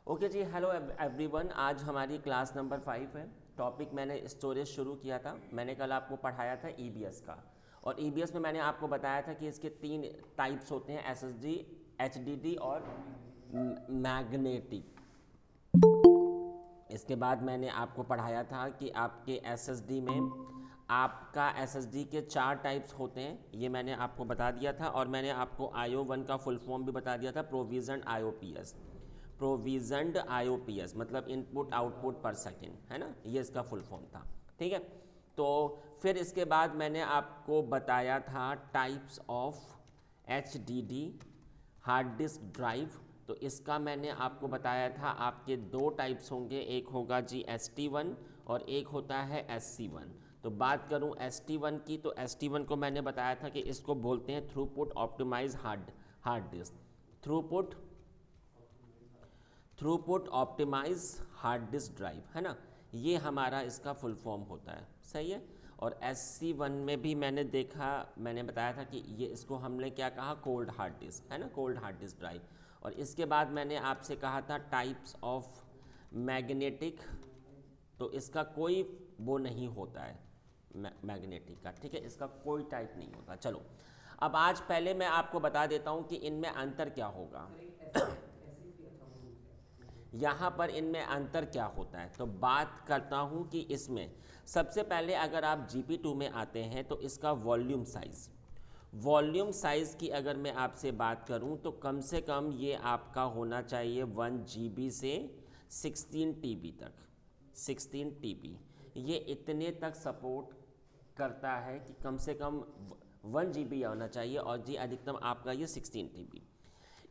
Okay जी, hello everyone. आज हमारी class number 5 है। टॉपिक मैंने स्टोरेज शुरू किया था। मैंने कल आपको पढ़ाया था ईबीएस का, और ईबीएस में मैंने आपको बताया था कि इसके 3 टाइप्स होते हैं, एसएसडी, एचडीडी और मैग्नेटिक। इसके बाद मैंने आपको पढ़ाया था कि आपके एसएसडी में आपका एसएसडी के 4 टाइप्स होते हैं, ये मैंने आपको बता दिया था। और मैंने आपको IO1 का फुल फॉर्म भी बता दिया था, प्रोविजन IOPS। प्रोविजनड IOPS मतलब इनपुट आउटपुट पर सेकेंड, है ना, ये इसका फुल फॉर्म था। ठीक है, तो फिर इसके बाद मैंने आपको बताया था types of HDD, hard disk drive. तो इसका मैंने आपको बताया था आपके 2 टाइप्स होंगे, एक होगा जी ST1 और एक होता है SC1। तो बात करूं ST1 की, तो ST1 को मैंने बताया था कि इसको बोलते हैं throughput optimize hard disk. Throughput optimize hard disk drive, है ना, ये हमारा इसका फुल फॉर्म होता है। सही है। और SC1 में भी मैंने देखा, मैंने बताया था कि ये इसको हमने क्या कहा, कोल्ड हार्ड डिस्क, है ना, कोल्ड हार्ड डिस्क ड्राइव। और इसके बाद मैंने आपसे कहा था टाइप्स ऑफ मैग्नेटिक, तो इसका कोई वो नहीं होता है मैग्नेटिक का। ठीक है, इसका कोई टाइप नहीं होता। चलो, अब आज पहले मैं आपको बता देता हूँ कि इनमें अंतर क्या होगा। यहाँ पर इनमें अंतर क्या होता है, तो बात करता हूँ कि इसमें सबसे पहले अगर आप GP2 में आते हैं तो इसका वॉल्यूम साइज़ की अगर मैं आपसे बात करूँ तो कम से कम ये आपका होना चाहिए 1 GB से 16 TB तक। 16 TB ये इतने तक सपोर्ट करता है कि कम से कम 1 GB होना चाहिए, और जी अधिकतम आपका ये 16 TB।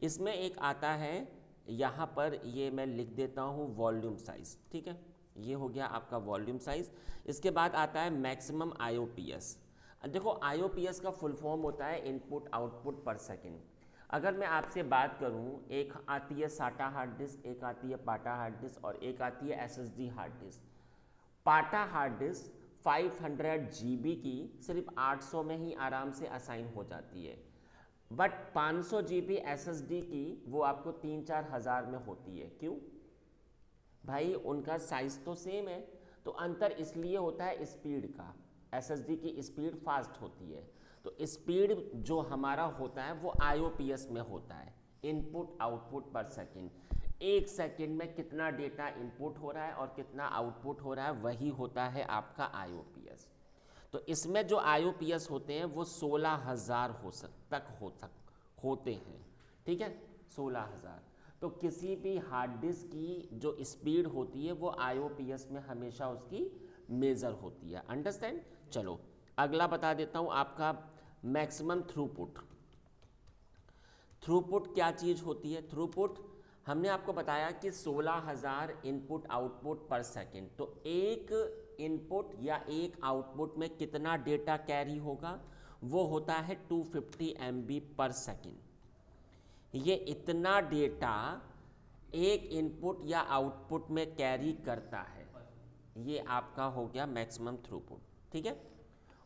इसमें एक आता है यहाँ पर, ये मैं लिख देता हूँ वॉल्यूम साइज़। ठीक है, ये हो गया आपका वॉल्यूम साइज़। इसके बाद आता है मैक्सिमम IOPS। देखो, IOPS का फुल फॉर्म होता है इनपुट आउटपुट पर सेकेंड। अगर मैं आपसे बात करूँ, एक आती है साटा हार्ड डिस्क, एक आती है पाटा हार्ड डिस्क, और एक आती है SSD हार्ड डिस्क। पाटा हार्ड डिस्क 500 GB की सिर्फ 800 में ही आराम से असाइन हो जाती है, बट 500 GB SSD की वो आपको 3-4 हज़ार में होती है। क्यों भाई, उनका साइज तो सेम है, तो अंतर इसलिए होता है स्पीड का। SSD की स्पीड फास्ट होती है, तो स्पीड जो हमारा होता है वो IOPS में होता है, इनपुट आउटपुट पर सेकेंड। 1 सेकेंड में कितना डेटा इनपुट हो रहा है और कितना आउटपुट हो रहा है, वही होता है आपका IOPS। तो इसमें जो IOPS होते हैं वो 16,000 होते हैं। ठीक है, 16,000। तो किसी भी हार्ड डिस्क की जो स्पीड होती है वो IOPS में हमेशा उसकी मेजर होती है। अंडरस्टैंड। चलो, अगला बता देता हूँ आपका मैक्सिमम थ्रूपुट। थ्रूपुट क्या चीज़ होती है? थ्रूपुट हमने आपको बताया कि 16,000 इनपुट आउटपुट पर सेकेंड। तो एक इनपुट या एक आउटपुट में कितना डेटा कैरी होगा, वो होता है 250 MB पर सेकेंड। ये इतना डेटा एक इनपुट या आउटपुट में कैरी करता है, ये आपका हो गया मैक्सिमम थ्रूपुट। ठीक है,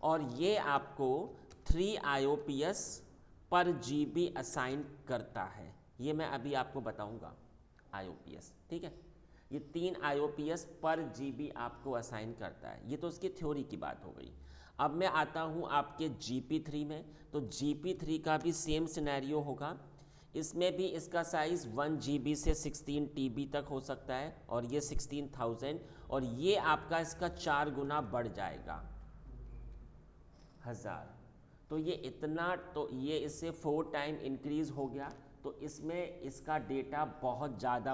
और ये आपको 3 IOPS पर GB असाइन करता है, ये मैं अभी आपको बताऊंगा IOPS। ठीक है, ये 3 IOPS पर GB आपको असाइन करता है। ये तो उसकी थ्योरी की बात हो गई। अब मैं आता हूँ आपके GP3 में। तो GP3 का भी सेम सिनेरियो होगा। इसमें भी इसका साइज़ 1 GB से 16 TB तक हो सकता है, और ये 16,000, और ये आपका इसका 4 गुना बढ़ जाएगा, 1000। तो ये इतना, तो ये इससे 4 टाइम इंक्रीज़ हो गया। तो इसमें इसका डेटा बहुत ज़्यादा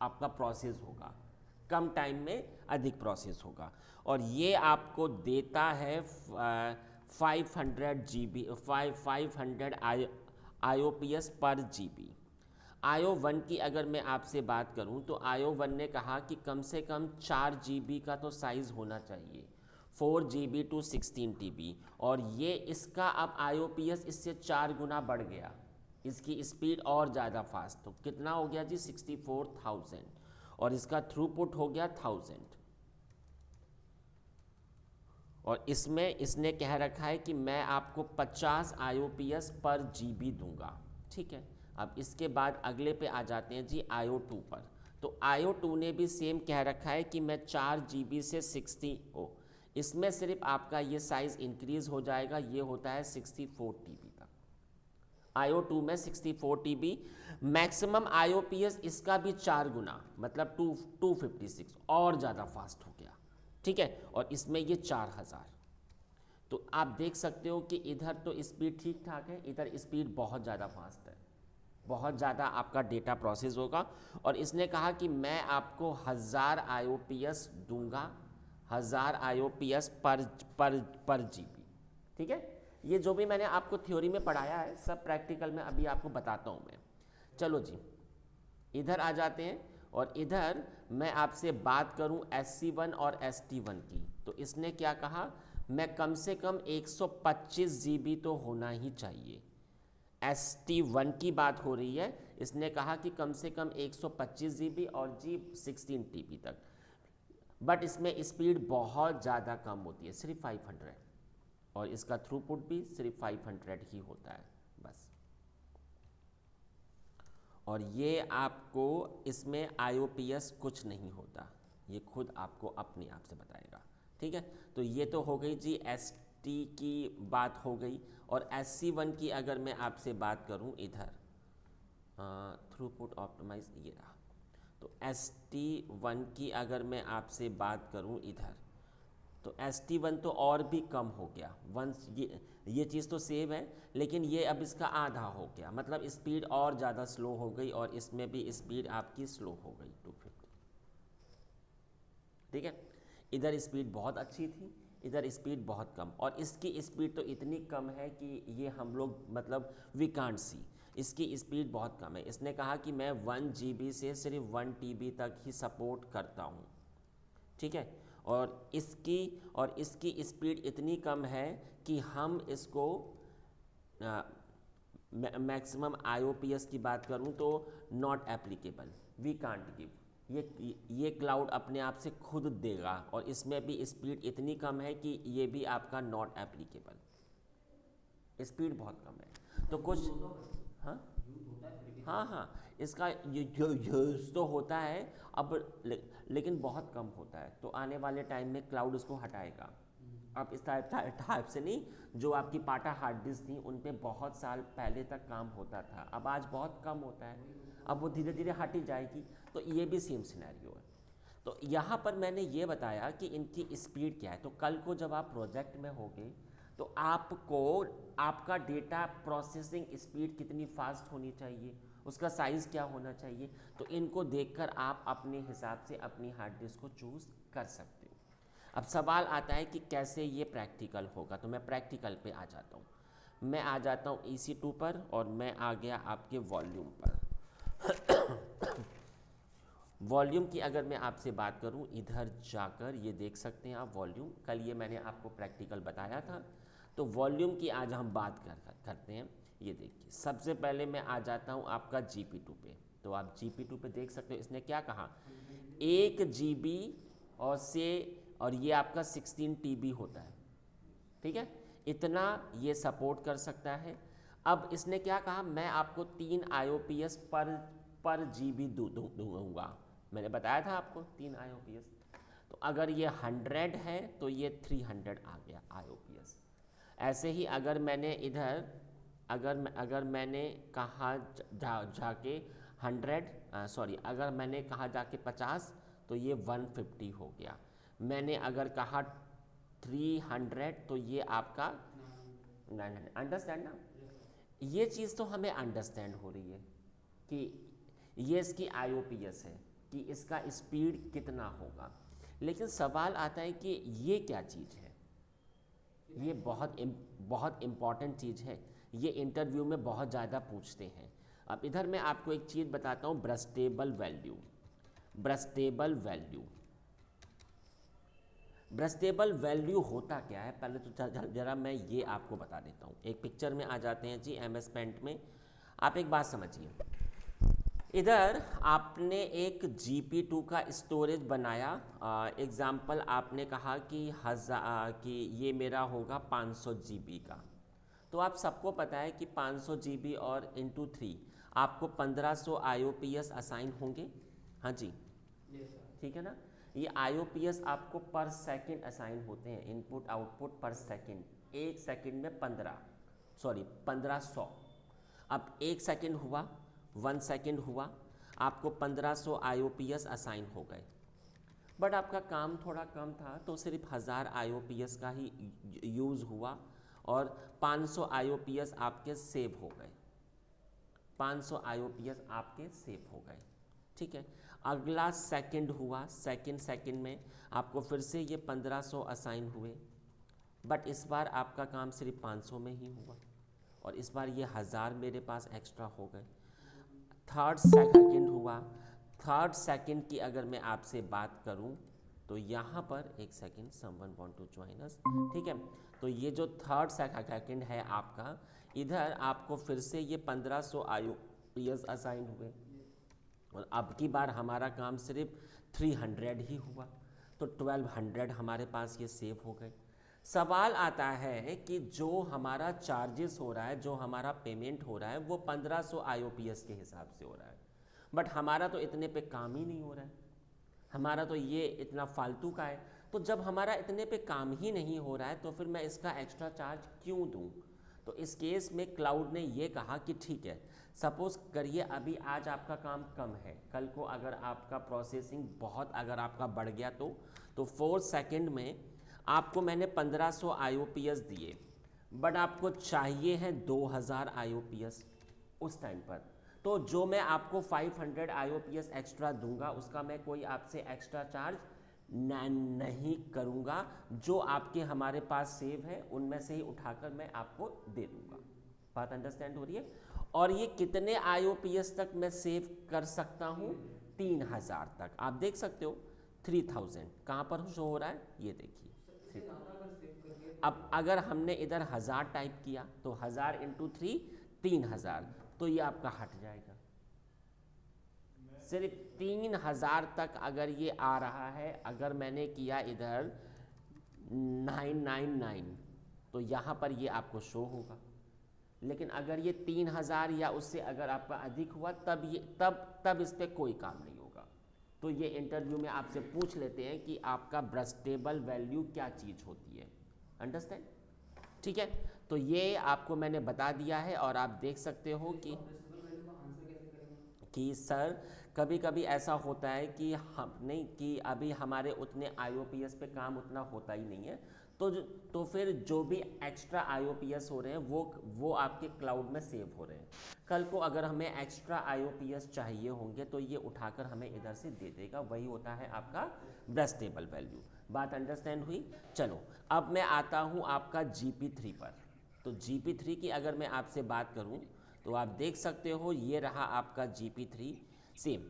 आपका प्रोसेस होगा, कम टाइम में अधिक प्रोसेस होगा, और ये आपको देता है 500 GB 500 IOPS पर GB। IO1 की अगर मैं आपसे बात करूं तो IO1 ने कहा कि कम से कम 4 GB का तो साइज़ होना चाहिए, 4 GB टू 16 TB। और ये इसका अब IOPS इससे 4 गुना बढ़ गया, इसकी स्पीड और ज़्यादा फास्ट। तो कितना हो गया जी, 64,000, और इसका थ्रूपुट हो गया 1000। और इसमें इसने कह रखा है कि मैं आपको 50 IOPS पर GB दूंगा। ठीक है, अब इसके बाद अगले पे आ जाते हैं जी IO2 पर। तो IO2 ने भी सेम कह रखा है कि मैं 4 GB से 60 इसमें सिर्फ आपका ये साइज़ इंक्रीज हो जाएगा, ये होता है 64 TB तक। IO2 में 64 TB, मैक्सिमम IOPS इसका भी 4 गुना मतलब 256 और ज़्यादा फास्ट हो गया, ठीक है। और इसमें ये 4000। तो आप देख सकते हो कि इधर तो स्पीड ठीक ठाक है, इधर स्पीड बहुत ज़्यादा फास्ट है, बहुत ज़्यादा आपका डेटा प्रोसेस होगा। और इसने कहा कि मैं आपको 1000 IOPS दूंगा, 1000 IOPS पर GB, ठीक है। ये जो भी मैंने आपको थ्योरी में पढ़ाया है सब प्रैक्टिकल में अभी आपको बताता हूँ मैं। चलो जी, इधर आ जाते हैं। और इधर मैं आपसे बात करूं SC1 और ST1 की, तो इसने क्या कहा, मैं कम से कम 125 GB तो होना ही चाहिए। ST1 की बात हो रही है, इसने कहा कि कम से कम 125 GB और जी 16 TB तक, बट इसमें स्पीड बहुत ज़्यादा कम होती है, सिर्फ 500, और इसका थ्रूपुट भी सिर्फ 500 ही होता है बस। और ये आपको इसमें IOPS कुछ नहीं होता, ये खुद आपको अपने आप से बताएगा, ठीक है। तो ये तो हो गई जी ST की बात हो गई। और SC1 की अगर मैं आपसे बात करूं, इधर थ्रूपुट ऑप्टिमाइज ये रहा, तो ST1 की अगर मैं आपसे बात करूं इधर, तो ST1 तो और भी कम हो गया, वंस ये चीज़ तो सेव है, लेकिन ये अब इसका आधा हो गया, मतलब स्पीड और ज़्यादा स्लो हो गई, और इसमें भी स्पीड आपकी स्लो हो गई 250, ठीक है। इधर स्पीड बहुत अच्छी थी, इधर स्पीड बहुत कम, और इसकी स्पीड तो इतनी कम है कि ये हम लोग मतलब वी कांट सी, इसकी स्पीड बहुत कम है। इसने कहा कि मैं 1 GB से सिर्फ 1 TB तक ही सपोर्ट करता हूँ, ठीक है। और इसकी स्पीड इतनी कम है कि हम इसको मैक्सिमम IOPS की बात करूं तो not applicable, we can't give, ये क्लाउड अपने आप से खुद देगा, और इसमें भी स्पीड इतनी कम है कि ये भी आपका नॉट एप्लीकेबल, स्पीड बहुत कम है। तो कुछ हाँ हाँ इसका यूज तो होता है अब, लेकिन बहुत कम होता है, तो आने वाले टाइम में क्लाउड उसको हटाएगा। अब इस टाइप से नहीं, जो आपकी पाटा हार्ड डिस्क थी उन पे बहुत साल पहले तक काम होता था, अब आज बहुत कम होता है, अब वो धीरे धीरे हट ही जाएगी। तो ये भी सेम सिनेरियो है। तो यहाँ पर मैंने ये बताया कि इनकी स्पीड क्या है, तो कल को जब आप प्रोजेक्ट में होगे तो आपको आपका डेटा प्रोसेसिंग स्पीड कितनी फास्ट होनी चाहिए, उसका साइज़ क्या होना चाहिए, तो इनको देखकर आप अपने हिसाब से अपनी हार्ड डिस्क को चूज़ कर सकते हो। अब सवाल आता है कि कैसे ये प्रैक्टिकल होगा, तो मैं प्रैक्टिकल पे आ जाता हूँ। मैं आ जाता हूँ EC2 पर, और मैं आ गया आपके वॉल्यूम पर। वॉल्यूम की अगर मैं आपसे बात करूं, इधर जाकर ये देख सकते हैं आप वॉल्यूम, कल ये मैंने आपको प्रैक्टिकल बताया था। तो वॉल्यूम की आज हम बात करते हैं। ये देखिए, सबसे पहले मैं आ जाता हूं आपका GP2 पे, तो आप GP2 पे देख सकते हो इसने क्या कहा, 1 GB और ये आपका 16 TB होता है, ठीक है, इतना ये सपोर्ट कर सकता है। अब इसने क्या कहा, मैं आपको 3 IOPS पर GB दूंगा, मैंने बताया था आपको 3 IOPS। तो अगर ये 100 है तो ये 300 आ गया IOPS। ऐसे ही अगर मैंने इधर अगर मैंने कहा जाके 50, तो ये 150 हो गया। मैंने अगर कहा 300 तो ये आपका 900। अंडरस्टैंड ना, ये चीज़ तो हमें अंडरस्टैंड हो रही है कि ये इसकी IOPS है कि इसका स्पीड कितना होगा, लेकिन सवाल आता है कि ये क्या चीज़ है, ये बहुत इम्पॉर्टेंट चीज़ है, ये इंटरव्यू में बहुत ज़्यादा पूछते हैं। अब इधर मैं आपको एक चीज़ बताता हूँ, ब्रस्टेबल वैल्यू। ब्रस्टेबल वैल्यू होता क्या है, पहले तो ज़रा मैं ये आपको बता देता हूँ। एक पिक्चर में आ जाते हैं जी MS पेंट में। आप एक बात समझिए, इधर आपने एक GP2 का स्टोरेज बनाया, एग्ज़ाम्पल आपने कहा कि ये मेरा होगा 500 GB का। तो आप सबको पता है कि 500 GB और इंटू 3 आपको 1500 IOPS असाइन होंगे, हाँ जी, ठीक है ना। ये IOPS आपको पर सेकंड असाइन होते हैं, इनपुट आउटपुट पर सेकंड। एक सेकंड में 1500। अब एक सेकंड हुआ, 1 सेकंड हुआ, आपको 1500 IOPS असाइन हो गए। बट आपका काम थोड़ा कम था तो सिर्फ 1000 IOPS का ही यूज़ हुआ और 500 IOPS आपके सेव हो गए। 500 IOPS आपके सेव हो गए, ठीक है। अगला सेकंड हुआ, सेकंड में आपको फिर से ये 1500 असाइन हुए, बट इस बार आपका काम सिर्फ 500 में ही हुआ और इस बार ये 1000 मेरे पास एक्स्ट्रा हो गए। थर्ड सेकंड हुआ, थर्ड सेकंड की अगर मैं आपसे बात करूं तो यहाँ पर एक second, someone want to join us, ठीक है। तो ये जो थर्ड सेकंड है आपका, इधर आपको फिर से ये 1500 IOPS असाइन हुए और अब की बार हमारा काम सिर्फ 300 ही हुआ, तो 1200 हमारे पास ये सेव हो गए। सवाल आता है कि जो हमारा चार्जेस हो रहा है, जो हमारा पेमेंट हो रहा है, वो 1500 IOPS के हिसाब से हो रहा है, बट हमारा तो इतने पे काम ही नहीं हो रहा है, हमारा तो ये इतना फालतू का है। तो जब हमारा इतने पे काम ही नहीं हो रहा है तो फिर मैं इसका एक्स्ट्रा चार्ज क्यों दूं? तो इस केस में क्लाउड ने ये कहा कि ठीक है, सपोज करिए अभी आज आपका काम कम है, कल को अगर आपका प्रोसेसिंग बहुत अगर आपका बढ़ गया तो 4 सेकंड में आपको मैंने 1500 IOPS दिए, बट आपको चाहिए हैं 2000 IOPS उस टाइम पर, तो जो मैं आपको 500 IOPS एक्स्ट्रा दूंगा उसका मैं कोई आपसे एक्स्ट्रा चार्ज नहीं करूंगा, जो आपके हमारे पास सेव है उनमें से ही उठाकर मैं आपको दे दूंगा। बात अंडरस्टैंड हो रही है? और ये कितने IOPS तक मैं सेव कर सकता हूँ? 3000 तक। आप देख सकते हो 3000 कहाँ पर शो हो रहा है, ये देखिए। अब अगर हमने इधर 1000 टाइप किया तो 1000 इंटू 3 3000, तो ये आपका हट जाएगा। सिर्फ 3000 तक अगर ये आ रहा है, अगर मैंने किया इधर 999 तो यहाँ पर ये आपको शो होगा। लेकिन अगर ये 3000 या उससे अगर आपका अधिक हुआ तब इस पर कोई काम नहीं होगा। तो ये इंटरव्यू में आपसे पूछ लेते हैं कि आपका ब्रस्टेबल वैल्यू क्या चीज़ होती है। अंडरस्टैंड? ठीक है, तो ये आपको मैंने बता दिया है और आप देख सकते हो कि सर कभी कभी ऐसा होता है कि हम नहीं कि अभी हमारे उतने IOPS पे काम उतना होता ही नहीं है, तो फिर जो भी एक्स्ट्रा IOPS हो रहे हैं वो आपके क्लाउड में सेव हो रहे हैं। कल को अगर हमें एक्स्ट्रा IOPS चाहिए होंगे तो ये उठाकर हमें इधर से दे देगा, वही होता है आपका ब्रस्टेबल वैल्यू। बात अंडरस्टैंड हुई? चलो अब मैं आता हूँ आपका GP3 पर। तो GP3 की अगर मैं आपसे बात करूँ तो आप देख सकते हो ये रहा आपका GP3, सेम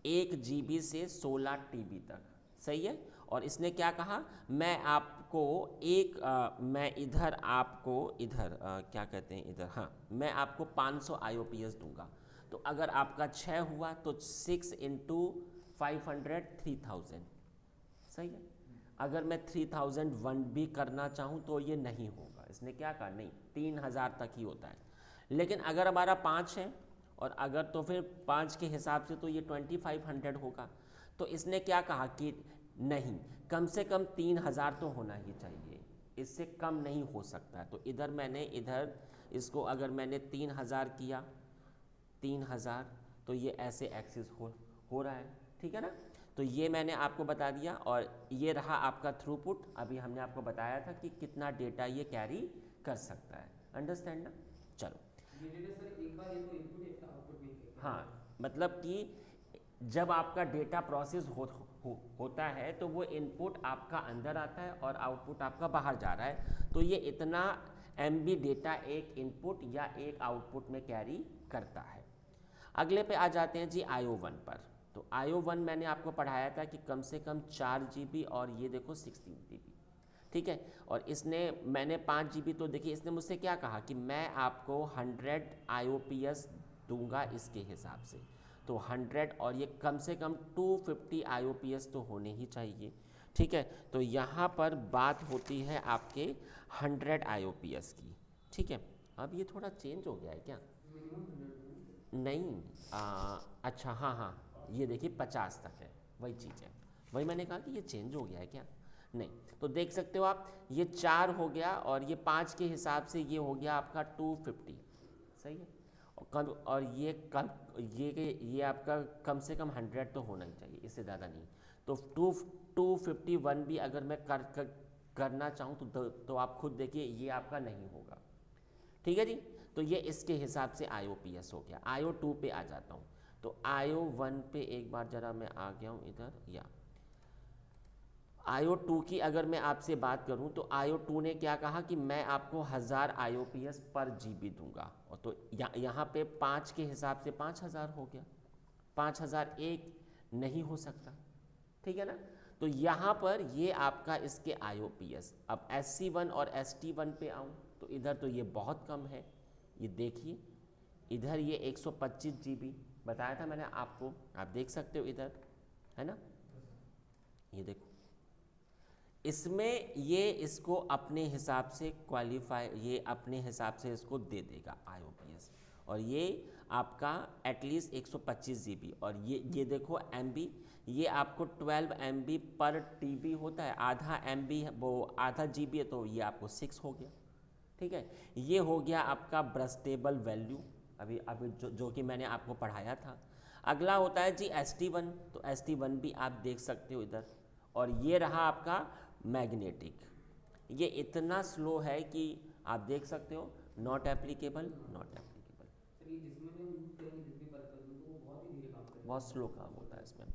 1 GB से 16 TB तक, सही है। और इसने क्या कहा, मैं आपको मैं इधर आपको इधर क्या कहते हैं इधर, हाँ, मैं आपको 500 IOPS दूंगा। तो अगर आपका 6 हुआ तो 6 इंटू 500 3000, सही है। अगर मैं 3001 भी करना चाहूँ तो ये नहीं होगा, इसने क्या कहा, नहीं 3000 तक ही होता है। लेकिन अगर हमारा 5 है और अगर तो फिर 5 के हिसाब से तो ये 2500 होगा। तो इसने क्या कहा कि नहीं, कम से कम 3000 तो होना ही चाहिए, इससे कम नहीं हो सकता। तो इधर इसको अगर मैंने 3000 किया, 3000, तो ये ऐसे एक्सेस हो रहा है, ठीक है ना। तो ये मैंने आपको बता दिया और ये रहा आपका थ्रूपुट। अभी हमने आपको बताया था कि कितना डेटा ये कैरी कर सकता है। अंडरस्टैंड ना? चलो, ये डेटा सर एक बार ये तो इनपुट या फिर आउटपुट में क्या? हाँ, मतलब कि जब आपका डेटा प्रोसेस होता है तो वो इनपुट आपका अंदर आता है और आउटपुट आपका बाहर जा रहा है। तो ये इतना MB डेटा एक इनपुट या एक आउटपुट में कैरी करता है। अगले पे आ जाते हैं जी IO1 पर। तो IO1 मैंने आपको पढ़ाया था कि कम से कम 4 GB और ये देखो 16 GB, ठीक है। और मैंने 5 GB, तो देखिए इसने मुझसे क्या कहा कि मैं आपको 100 IOPS दूंगा इसके हिसाब से। तो 100 और ये कम से कम 250 IOPS तो होने ही चाहिए, ठीक है। तो यहाँ पर बात होती है आपके 100 IOPS की, ठीक है। अब ये थोड़ा चेंज हो गया है क्या? मिनिमम 100 नहीं, अच्छा, हाँ हाँ, ये देखिए 50 तक है, वही चीज़ है। वही मैंने कहा कि ये चेंज हो गया है क्या, नहीं। तो देख सकते हो आप, ये 4 हो गया और ये 5 के हिसाब से ये हो गया आपका 250, सही है। और ये आपका कम से कम 100 तो होना ही चाहिए, इससे ज़्यादा नहीं। तो 251 भी अगर मैं करना चाहूँ तो आप खुद देखिए ये आपका नहीं होगा, ठीक है जी। तो ये इसके हिसाब से IOPS हो गया। IO2 पे आ जाता हूँ। तो IO1 पे एक बार जरा मैं आ गया हूँ इधर, या IO2 की अगर मैं आपसे बात करूं तो IO2 ने क्या कहा कि मैं आपको 1000 IOPS पर GB दूंगा। और तो यहाँ पे 5 के हिसाब से 5000 हो गया, 5000 एक नहीं हो सकता, ठीक है ना। तो यहाँ पर ये आपका इसके IOPS। अब SC1 और ST1 पे आऊँ तो इधर तो ये बहुत कम है, ये देखिए इधर ये 125 GB बताया था मैंने आपको, आप देख सकते हो इधर, है ना। ये देखो इसमें ये इसको अपने हिसाब से क्वालिफाई, ये अपने हिसाब से इसको दे देगा IOPS। और ये आपका एटलीस्ट 125 GB। और ये देखो MB, ये आपको 12 MB पर TB होता है, आधा MB वो आधा GB है, तो ये आपको 6 हो गया, ठीक है। ये हो गया आपका ब्रस्टेबल वैल्यू, अभी अभी जो कि मैंने आपको पढ़ाया था। अगला होता है जी ST1, तो ST1 भी आप देख सकते हो इधर। और ये रहा आपका मैग्नेटिक, ये इतना स्लो है कि आप देख सकते हो, not applicable, not applicable. Sir ये जिसमें मैं यूज़ करेंगे जितने पर्पज में, तो वो बहुत ही धीरे काम करेगा, बहुत स्लो काम होता है इसमें।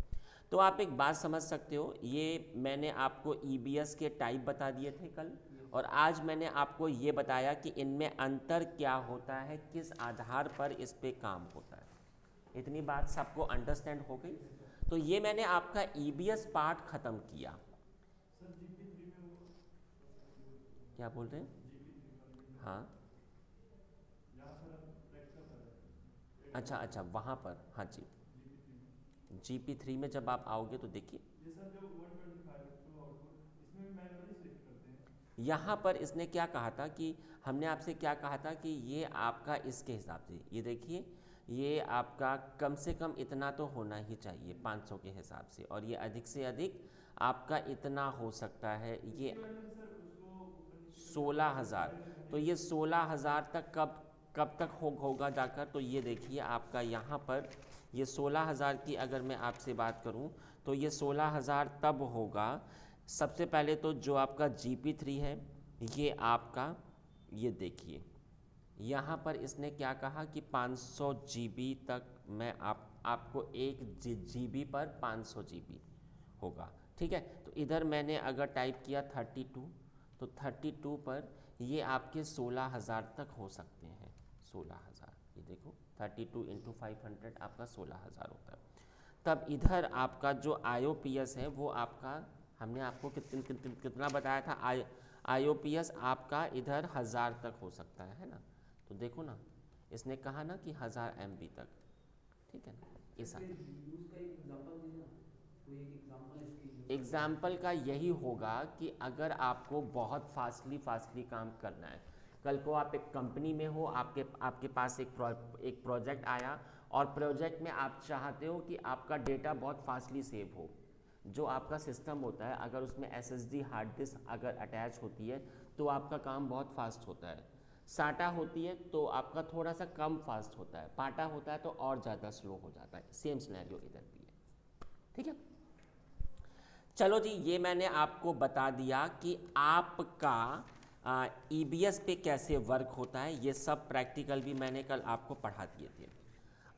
तो आप एक बात समझ सकते हो, ये मैंने आपको EBS के टाइप बता दिए थे कल, और आज मैंने आपको ये बताया कि इनमें अंतर क्या होता है, किस आधार पर इस पे काम होता है। इतनी बात सबको अंडरस्टैंड हो गई। तो ये मैंने आपका EBS पार्ट ख़त्म किया। क्या बोल रहे हैं? हाँ, अच्छा अच्छा, वहाँ पर, हाँ जी। GP3 में जब आप आओगे तो देखिए यहाँ पर इसने क्या कहा था कि हमने आपसे क्या कहा था कि ये आपका इसके हिसाब से, ये देखिए ये आपका कम से कम इतना तो होना ही चाहिए 500 के हिसाब से, और ये अधिक से अधिक आपका इतना हो सकता है, ये 16,000। तो ये 16,000 तक कब तक होगा जाकर, तो ये देखिए आपका यहाँ पर ये 16,000 की अगर मैं आपसे बात करूँ तो ये 16,000 तब होगा, सबसे पहले तो जो आपका GP3 है ये आपका, ये देखिए यहाँ पर इसने क्या कहा कि 500 GB तक मैं आपको 1 GB पर 500 GB होगा, ठीक है। तो इधर मैंने अगर टाइप किया 32, तो 32 पर ये आपके 16,000 तक हो सकते हैं, 16,000, ये देखो 32 × 500 आपका 16,000 होता है। तब इधर आपका जो IOPS है वो आपका, हमने आपको कितना बताया था, IOPS आपका इधर 1000 तक हो सकता है ना। तो देखो ना, इसने कहा ना कि 1000 MB तक, ठीक है ना। इस यूज़ का एक एग्जांपल देना, कोई एक एग्जांपल इसके यूज़ का। एग्जाम्पल का यही होगा कि अगर आपको बहुत फास्टली काम करना है, कल को आप एक कंपनी में हो, आपके पास एक प्रोजेक्ट आया, और प्रोजेक्ट में आप चाहते हो कि आपका डेटा बहुत फास्टली सेव हो, जो आपका सिस्टम होता है अगर उसमें SSD हार्ड डिस्क अगर अटैच होती है तो आपका काम बहुत फास्ट होता है, साटा होती है तो आपका थोड़ा सा कम फास्ट होता है, पाटा होता है तो और ज़्यादा स्लो हो जाता है। सेम सिनेरियो इधर भी है, ठीक है। चलो जी, ये मैंने आपको बता दिया कि आपका EBS पे कैसे वर्क होता है, ये सब प्रैक्टिकल भी मैंने कल आपको पढ़ा दिए थे।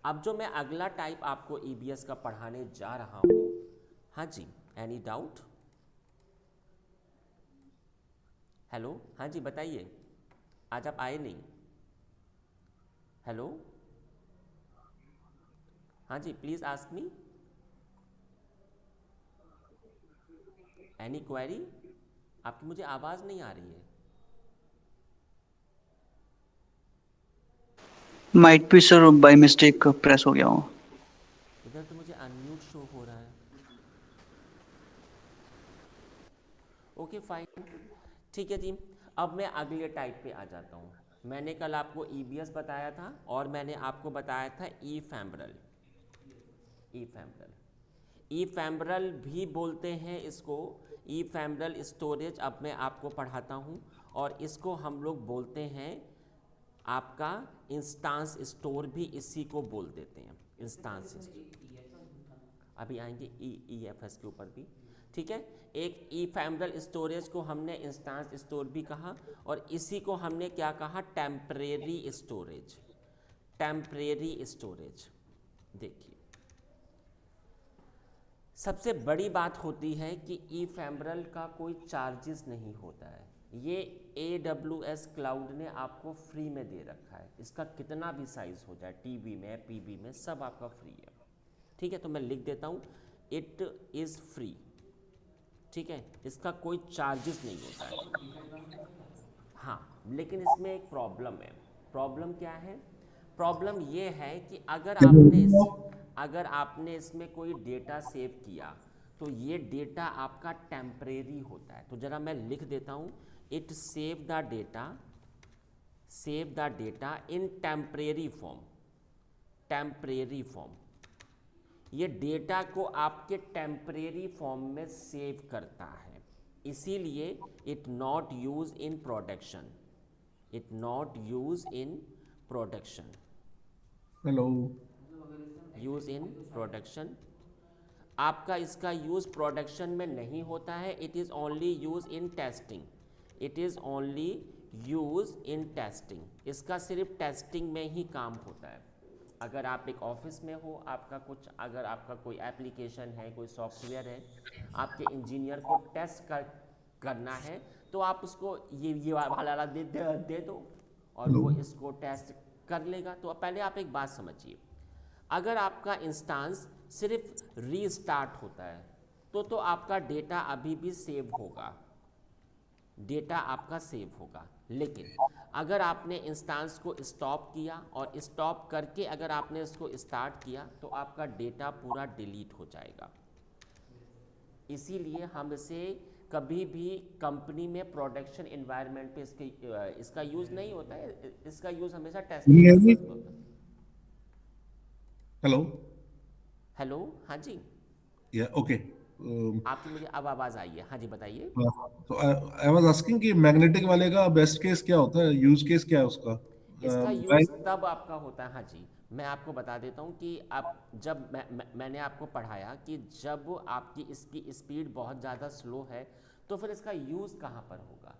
अब जो मैं अगला टाइप आपको EBS का पढ़ाने जा रहा हूँ, हाँ जी, एनी डाउट? हेलो, हाँ जी बताइए, आज आप आए नहीं? हेलो, हाँ जी, please ask me any query. आपकी मुझे आवाज़ नहीं आ रही है। Might be sir by mistake press हो गया हूँ। इधर तो मुझे अनम्यूट शो हो रहा है। ओके फाइन, ठीक है जी। अब मैं अगले टाइप पे आ जाता हूँ। मैंने कल आपको EBS बताया था और मैंने आपको बताया था ईफेमरल। ईफेमरल, ईफेमरल भी बोलते हैं इसको, ईफेमरल स्टोरेज अब मैं आपको पढ़ाता हूँ। और इसको हम लोग बोलते हैं आपका इंस्टांस स्टोर, भी इसी को बोल देते हैं इंस्टांस स्टोर। अभी आएंगे EFS के ऊपर भी, ठीक है। एक ईफेमरल स्टोरेज को हमने इंस्टांस स्टोर भी कहा, और इसी को हमने क्या कहा, टेम्परेरी स्टोरेज, टेम्परेरी स्टोरेज। देखिए सबसे बड़ी बात होती है कि ईफेमरल का कोई चार्जेस नहीं होता है, ये AWS क्लाउड ने आपको फ्री में दे रखा है। इसका कितना भी साइज हो जाए, TB में PB में, सब आपका फ्री है, ठीक है। तो मैं लिख देता हूँ इट इज़ फ्री, ठीक है, इसका कोई चार्जेस नहीं होता है। हाँ, लेकिन इसमें एक प्रॉब्लम है। प्रॉब्लम क्या है? प्रॉब्लम ये है कि अगर आपने इसमें कोई डेटा सेव किया तो ये डेटा आपका टेम्परेरी होता है। तो ज़रा मैं लिख देता हूँ, it save the data in temporary form, temporary form. ये डेटा को आपके टेम्परेरी फॉर्म में सेव करता है, इसीलिए it not use in production, it not use in production, hello, use in production. आपका इसका यूज़ प्रोडक्शन में नहीं होता है, it is only use in testing, it is only use in testing. इसका सिर्फ टेस्टिंग में ही काम होता है। अगर आप एक ऑफिस में हो, आपका कुछ, अगर आपका कोई एप्लीकेशन है, कोई सॉफ्टवेयर है, आपके इंजीनियर को टेस्ट करना है, तो आप उसको ये वाला दे दो और वो इसको टेस्ट कर लेगा। तो पहले आप एक बात समझिए, अगर आपका इंस्टांस सिर्फ रीस्टार्ट होता है तो आपका डेटा अभी भी सेव होगा, डेटा आपका सेव होगा। लेकिन अगर आपने इंस्टांस को स्टॉप किया और स्टॉप करके अगर आपने इसको स्टार्ट किया तो आपका डेटा पूरा डिलीट हो जाएगा। इसीलिए हम इसे कभी भी कंपनी में प्रोडक्शन एनवायरनमेंट पे इसका यूज़ नहीं होता है, इसका यूज़ हमेशा टेस्टिंग हेलो पर्पस में होता है। हेलो, हेलो, हाँ जी, या ओके। आपकी मुझे अब आवाज़ आई है, हाँ जी बताइए। तो आई वाज आस्किंग कि मैग्नेटिक वाले का बेस्ट केस क्या होता है, यूज केस क्या है उसका? इसका यूज़ तब आपका होता है, हाँ जी मैं आपको बता देता हूँ कि आप जब मैंने आपको पढ़ाया कि जब आपकी इसकी स्पीड बहुत ज़्यादा स्लो है तो फिर इसका यूज़ कहाँ पर होगा।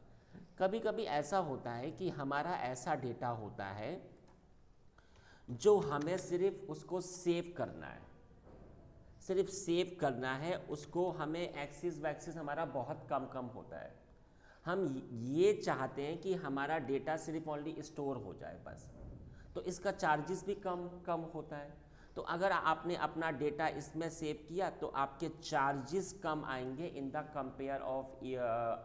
कभी कभी ऐसा होता है कि हमारा ऐसा डेटा होता है जो हमें सिर्फ उसको सेव करना है, सिर्फ सेव करना है उसको, हमें एक्सिस वैक्सिस हमारा बहुत कम होता है। हम ये चाहते हैं कि हमारा डेटा सिर्फ ओनली स्टोर हो जाए बस, तो इसका चार्जेस भी कम होता है। तो अगर आपने अपना डेटा इसमें सेव किया तो आपके चार्जेस कम आएंगे इन द कंपेयर ऑफ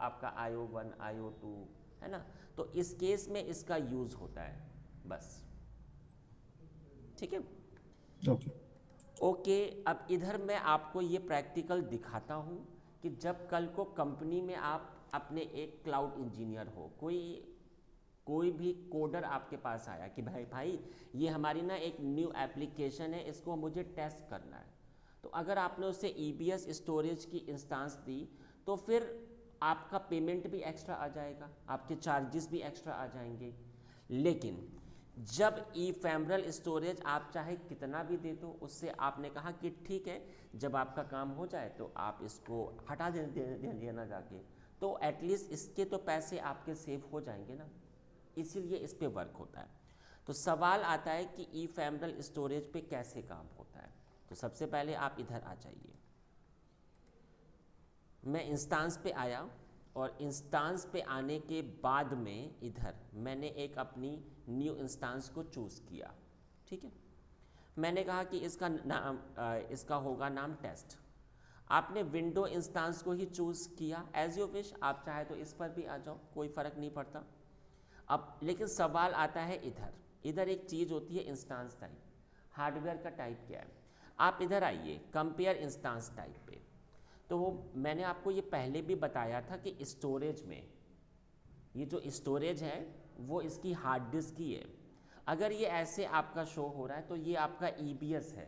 आपका IO1 IO2, है ना। तो इस केस में इसका यूज़ होता है बस, ठीक है। ओके। ओके, अब इधर मैं आपको ये प्रैक्टिकल दिखाता हूँ कि जब कल को कंपनी में आप अपने एक क्लाउड इंजीनियर हो, कोई भी कोडर आपके पास आया कि भाई ये हमारी ना एक न्यू एप्लीकेशन है, इसको मुझे टेस्ट करना है। तो अगर आपने उसे EBS स्टोरेज की इंस्टांस दी तो फिर आपका पेमेंट भी एक्स्ट्रा आ जाएगा, आपके चार्जेस भी एक्स्ट्रा आ जाएंगे। लेकिन जब ईफेमरल स्टोरेज आप चाहे कितना भी दे दो, उससे आपने कहा कि ठीक है जब आपका काम हो जाए तो आप इसको हटा देना जाके, तो एटलीस्ट इसके तो पैसे आपके सेव हो जाएंगे ना, इसीलिए इस पे वर्क होता है। तो सवाल आता है कि ईफेमरल स्टोरेज पे कैसे काम होता है। तो सबसे पहले आप इधर आ जाइए, मैं इंस्टांस पे आया और इंस्टांस पे आने के बाद में इधर मैंने एक अपनी न्यू इंस्टांस को चूज़ किया, ठीक है। मैंने कहा कि इसका होगा नाम टेस्ट। आपने विंडो इंस्टांस को ही चूज़ किया, एज यू विश, आप चाहे तो इस पर भी आ जाओ, कोई फ़र्क नहीं पड़ता। अब लेकिन सवाल आता है इधर एक चीज़ होती है इंस्टांस टाइप, हार्डवेयर का टाइप क्या है। आप इधर आइए कंपेयर इंस्टांस टाइप पे, तो वो मैंने आपको ये पहले भी बताया था कि स्टोरेज में ये जो स्टोरेज है वो इसकी हार्ड डिस्क की है। अगर ये ऐसे आपका शो हो रहा है तो ये आपका EBS है,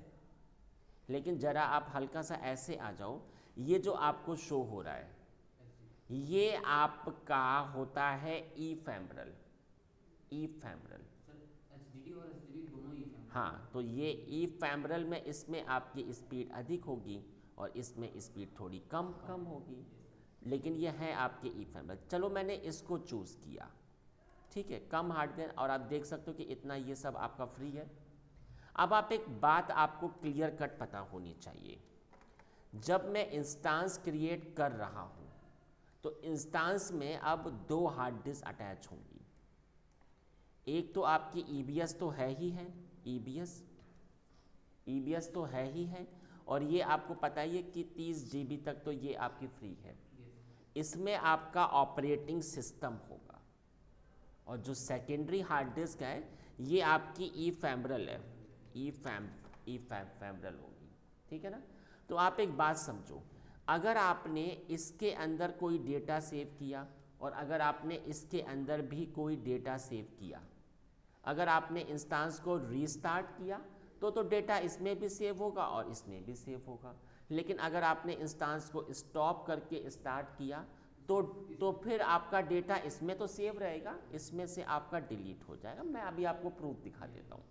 लेकिन ज़रा आप हल्का सा ऐसे आ जाओ, ये जो आपको शो हो रहा है ये आपका होता है ई फैम्ब्रल, ई फैम्ब्रल। सर एचडीडी और एसडीडी दोनों ही फैमिली। हाँ, तो ये ई फैम्ब्रल में इसमें आपकी स्पीड अधिक होगी और इसमें स्पीड थोड़ी कम कम होगी, लेकिन ये है आपके ई फैम्ब्रल। चलो मैंने इसको चूज़ किया, ठीक है, कम हार्डवेयर, और आप देख सकते हो कि इतना ये सब आपका फ्री है। अब आप एक बात आपको क्लियर कट पता होनी चाहिए, जब मैं इंस्टांस क्रिएट कर रहा हूँ तो इंस्टांस में अब 2 हार्ड डिस्क अटैच होंगी। एक तो आपकी ईबीएस तो है ही है, ईबीएस तो है ही है, और ये आपको पता ही है कि 30 GB तक तो ये आपकी फ्री है। इसमें आपका ऑपरेटिंग सिस्टम होगा, और जो सेकेंडरी हार्ड डिस्क है ये आपकी ई फैम्ब्रल है, ई फैम्ब्रल होगी, ठीक है ना। तो आप एक बात समझो, अगर आपने इसके अंदर कोई डेटा सेव किया और अगर आपने इसके अंदर भी कोई डेटा सेव किया, अगर आपने इंस्टांस को रीस्टार्ट किया तो डेटा इसमें भी सेव होगा और इसमें भी सेव होगा, लेकिन अगर आपने इंस्टांस को स्टॉप करके स्टार्ट किया तो फिर आपका डेटा इसमें तो सेव रहेगा, इसमें से आपका डिलीट हो जाएगा। मैं अभी आपको प्रूफ दिखा देता हूँ।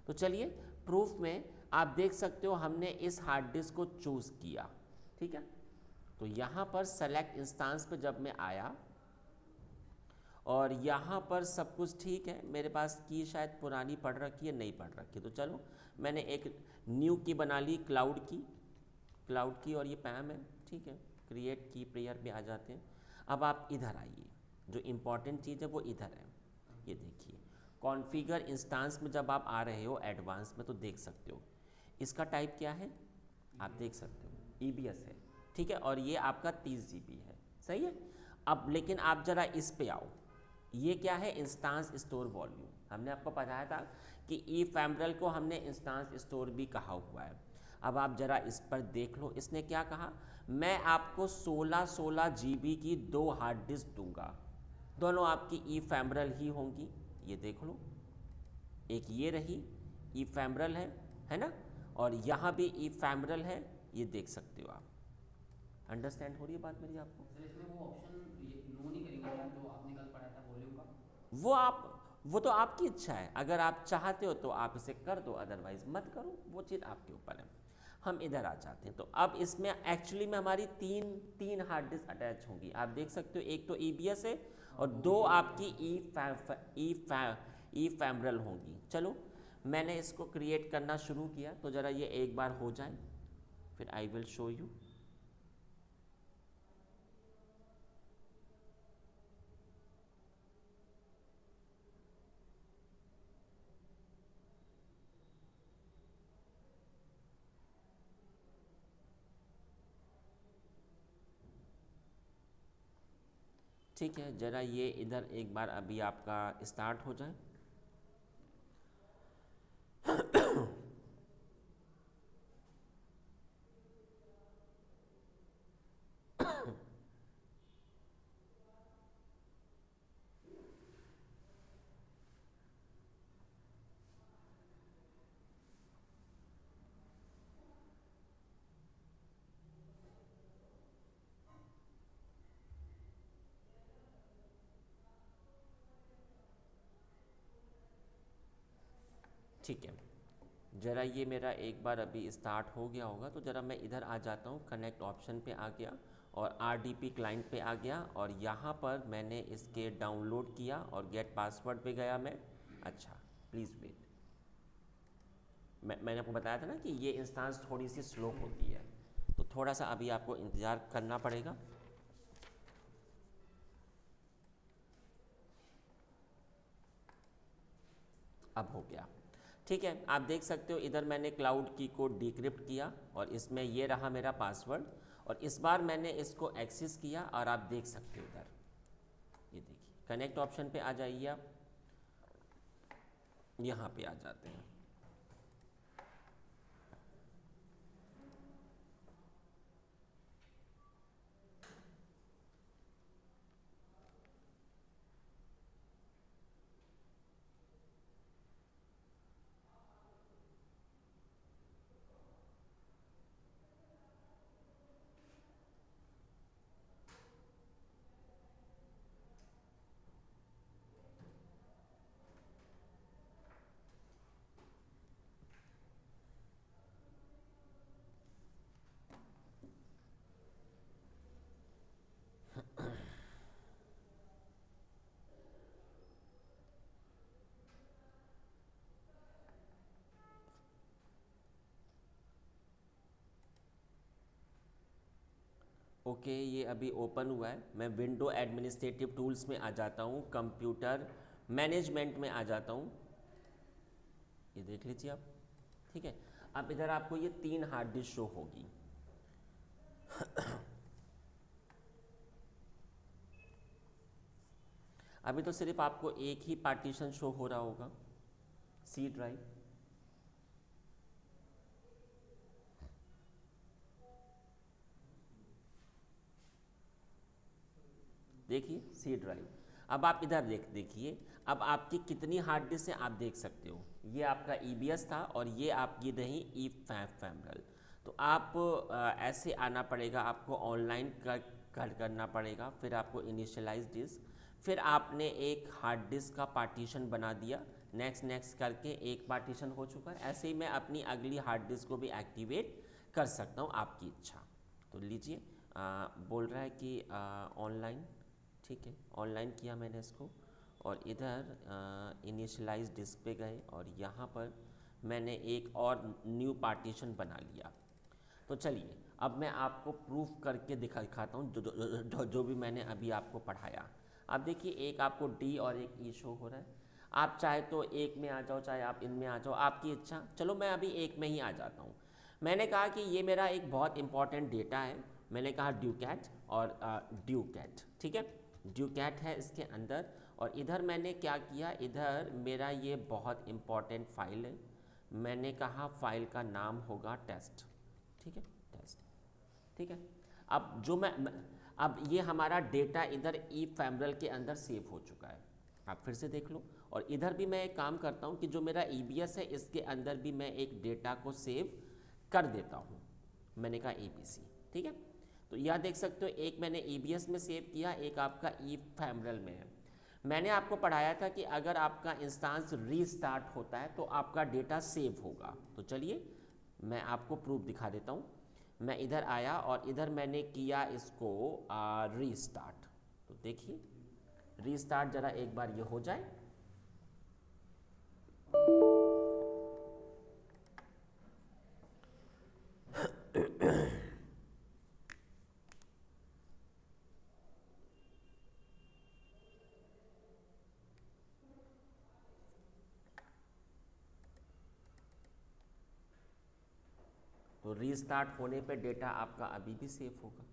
तो चलिए, प्रूफ में आप देख सकते हो हमने इस हार्ड डिस्क को चूज़ किया, ठीक है। तो यहाँ पर सेलेक्ट इंस्टांस पे जब मैं आया और यहाँ पर सब कुछ ठीक है, मेरे पास की शायद पुरानी पढ़ रखी है, नहीं पढ़ रखी, तो चलो मैंने एक न्यू की बना ली, क्लाउड की, और ये पैम है, ठीक है। क्रिएट की प्रेयर पे आ जाते हैं। अब आप इधर आइए, जो इम्पॉर्टेंट चीज़ है वो इधर है, ये देखिए कॉन्फ़िगर इंस्टांस में जब आप आ रहे हो एडवांस में तो देख सकते हो इसका टाइप क्या है, आप देख सकते हो ईबीएस है, ठीक है, और ये आपका 30 GB है, सही है। अब लेकिन आप ज़रा इस पे आओ, ये क्या है, इंस्टांस स्टोर वॉल्यूम। हमने आपको बताया था कि ई फैम्ब्रल को हमने इंस्टांस स्टोर भी कहा हुआ है। अब आप ज़रा इस पर देख लो, इसने क्या कहा, मैं आपको 16 GB की 2 हार्ड डिस्क दूंगा, दोनों आपकी ई फैम्ब्रल ही होंगी, ये देख लो, एक ये रही ई फैम्ब्रल है ना, और यहाँ भी ई फैम्ब्रल है, ये देख सकते हो आप। अंडरस्टैंड हो रही है बात मेरी आपको? सर इसमें वो ऑप्शन नो नहीं करेंगे क्या, जो आपने कल पढ़ा था वॉल्यूम का? वो तो आपकी इच्छा है, अगर आप चाहते हो तो आप इसे कर दो, अदरवाइज मत करो, वो चीज़ आपके ऊपर है। हम इधर आ जाते हैं, तो अब इसमें एक्चुअली में हमारी तीन हार्ड डिस्क अटैच होंगी, आप देख सकते हो, एक तो ईबीएस है और 2 आपकी ई फैम्ब्रल होंगी। चलो मैंने इसको क्रिएट करना शुरू किया, तो ज़रा ये एक बार हो जाए, फिर आई विल शो यू। ठीक है, ज़रा ये इधर एक बार अभी आपका स्टार्ट हो जाए। ठीक है, ज़रा ये मेरा एक बार अभी स्टार्ट हो गया होगा, तो ज़रा मैं इधर आ जाता हूँ, कनेक्ट ऑप्शन पे आ गया और आरडीपी क्लाइंट पे आ गया, और यहाँ पर मैंने इसके डाउनलोड किया और गेट पासवर्ड पे गया मैं। अच्छा प्लीज़ वेट, मैंने आपको बताया था ना कि ये इंस्टांस थोड़ी सी स्लो होती है, तो थोड़ा सा अभी आपको इंतज़ार करना पड़ेगा। अब हो गया, ठीक है। आप देख सकते हो इधर मैंने क्लाउड की को डिक्रिप्ट किया और इसमें ये रहा मेरा पासवर्ड, और इस बार मैंने इसको एक्सेस किया और आप देख सकते हो इधर, ये देखिए कनेक्ट ऑप्शन पे आ जाइए, आप यहाँ पे आ जाते हैं। ओके, ये अभी ओपन हुआ है। मैं विंडो एडमिनिस्ट्रेटिव टूल्स में आ जाता हूँ, कंप्यूटर मैनेजमेंट में आ जाता हूँ, ये देख लीजिए आप। ठीक है, अब इधर आपको ये 3 हार्ड डिस्क शो होगी। अभी तो सिर्फ आपको एक ही पार्टीशन शो हो रहा होगा, सी ड्राइव। देखिए सी ड्राइव। अब आप इधर देखिए, अब आपकी कितनी हार्ड डिस्क है आप देख सकते हो। ये आपका EBS था और ये आपकी रही ई फैमरल। तो आप ऐसे आना पड़ेगा, आपको ऑनलाइन करना पड़ेगा, फिर आपको इनिशियलाइज डिस्क, फिर आपने एक हार्ड डिस्क का पार्टीशन बना दिया, नेक्स्ट नेक्स्ट करके एक पार्टीशन हो चुका है। ऐसे ही मैं अपनी अगली हार्ड डिस्क को भी एक्टिवेट कर सकता हूँ, आपकी इच्छा। तो लीजिए, बोल रहा है कि ऑनलाइन, ठीक है, ऑनलाइन किया मैंने इसको, और इधर इनिशियलाइज डिस्क पे गए और यहाँ पर मैंने एक और न्यू पार्टीशन बना लिया। तो चलिए अब मैं आपको प्रूफ करके दिखाता हूँ जो भी मैंने अभी आपको पढ़ाया। अब देखिए, एक आपको D और एक E शो हो रहा है। आप चाहे तो एक में आ जाओ, चाहे आप इनमें आ जाओ, आपकी इच्छा। चलो मैं अभी एक में ही आ जाता हूँ। मैंने कहा कि ये मेरा एक बहुत इंपॉर्टेंट डेटा है। मैंने कहा ड्यूकैट और ड्यूकैट, ठीक है, ड्यूकैट है इसके अंदर। और इधर मैंने क्या किया, इधर मेरा ये बहुत इंपॉर्टेंट फाइल है। मैंने कहा फाइल का नाम होगा टेस्ट, ठीक है, टेस्ट, ठीक है। अब जो अब ये हमारा डेटा इधर ई फैमरल के अंदर सेव हो चुका है। आप फिर से देख लो। और इधर भी मैं एक काम करता हूँ कि जो मेरा EBS है इसके अंदर भी मैं एक डेटा को सेव कर देता हूँ। मैंने कहा ABC, ठीक है। तो यह देख सकते हो, एक मैंने EBS में सेव किया, एक आपका ई फैमरल में है। मैंने आपको पढ़ाया था कि अगर आपका इंस्टांस रीस्टार्ट होता है तो आपका डेटा सेव होगा। तो चलिए मैं आपको प्रूफ दिखा देता हूँ। मैं इधर आया और इधर मैंने किया इसको रीस्टार्ट। तो देखिए रीस्टार्ट, जरा एक बार ये हो जाए। तो रीस्टार्ट होने पे डेटा आपका अभी भी सेफ होगा।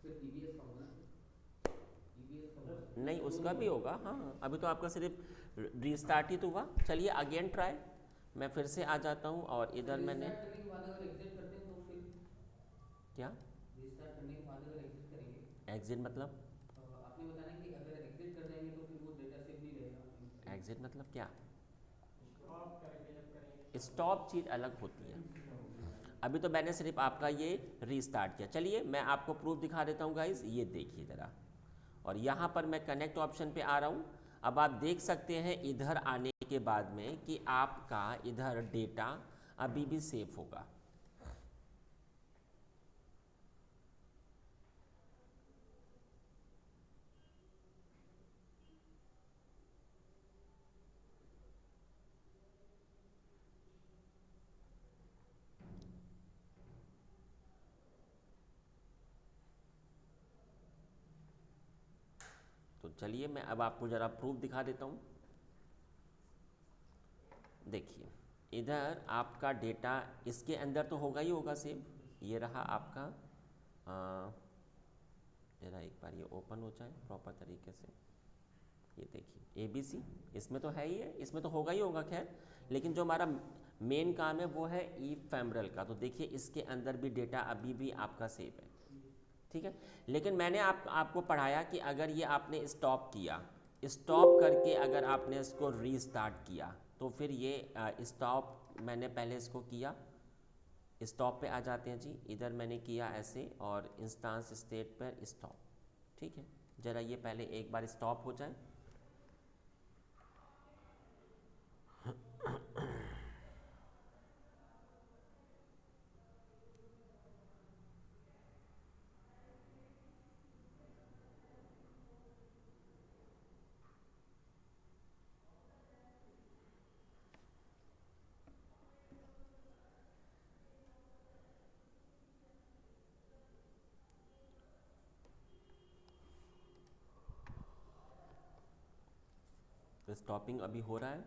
फिर EBS का होगा ना, EBS का होगा नहीं, उसका भी होगा। हाँ, अभी तो आपका सिर्फ रीस्टार्ट ही तो हुआ। चलिए अगेन ट्राई, मैं फिर से आ जाता हूँ और इधर मैंने रीस्टार्ट करने के बाद अगर एग्जिट करते हैं तो फिर क्या, रीस्टार्ट करने के बाद अगर एग्जिट करेंगे, एग्जिट मतलब, आपने बताया कि अगर एग्जिट कर देंगे तो फिर वो डेटा सेव नहीं रहेगा। एग्जिट मतलब क्या, स्टॉप करेंगे जब करेंगे स्टॉप चीज़ अलग होती है। अभी तो मैंने सिर्फ आपका ये रीस्टार्ट किया। चलिए मैं आपको प्रूफ दिखा देता हूँ गाइज, ये देखिए ज़रा। और यहाँ पर मैं कनेक्ट ऑप्शन पे आ रहा हूँ। अब आप देख सकते हैं इधर आने के बाद में कि आपका इधर डेटा अभी भी सेफ होगा। तो चलिए मैं अब आपको ज़रा प्रूफ दिखा देता हूँ। देखिए इधर आपका डेटा इसके अंदर तो होगा ही होगा सेव। ये रहा आपका, ज़रा एक बार ये ओपन हो जाए प्रॉपर तरीके से। ये देखिए ABC, इसमें तो है ही है, इसमें तो होगा ही होगा। खैर, लेकिन जो हमारा मेन काम है वो है ई फैमरल का। तो देखिए इसके अंदर भी डेटा अभी भी आपका सेव है, ठीक है। लेकिन मैंने आपको पढ़ाया कि अगर ये आपने स्टॉप किया, स्टॉप करके अगर आपने इसको रीस्टार्ट किया तो फिर ये स्टॉप, मैंने पहले इसको किया, स्टॉप पे आ जाते हैं जी। इधर मैंने किया ऐसे और इंस्टांस स्टेट पर स्टॉप, ठीक है। ज़रा ये पहले एक बार स्टॉप हो जाए। तो स्टॉपिंग अभी हो रहा है।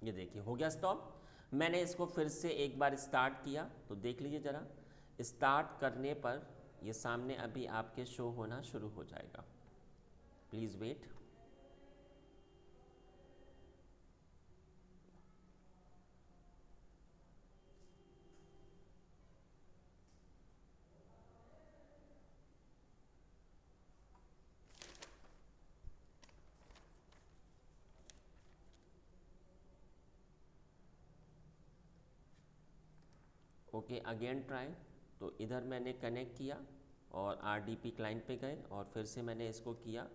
ये देखिए हो गया स्टॉप। मैंने इसको फिर से एक बार स्टार्ट किया तो देख लीजिए ज़रा, स्टार्ट करने पर ये सामने अभी आपके शो होना शुरू हो जाएगा। Please wait. Okay, again try. तो इधर मैंने कनेक्ट किया और RDP क्लाइंट पे गए और फिर से मैंने इसको किया,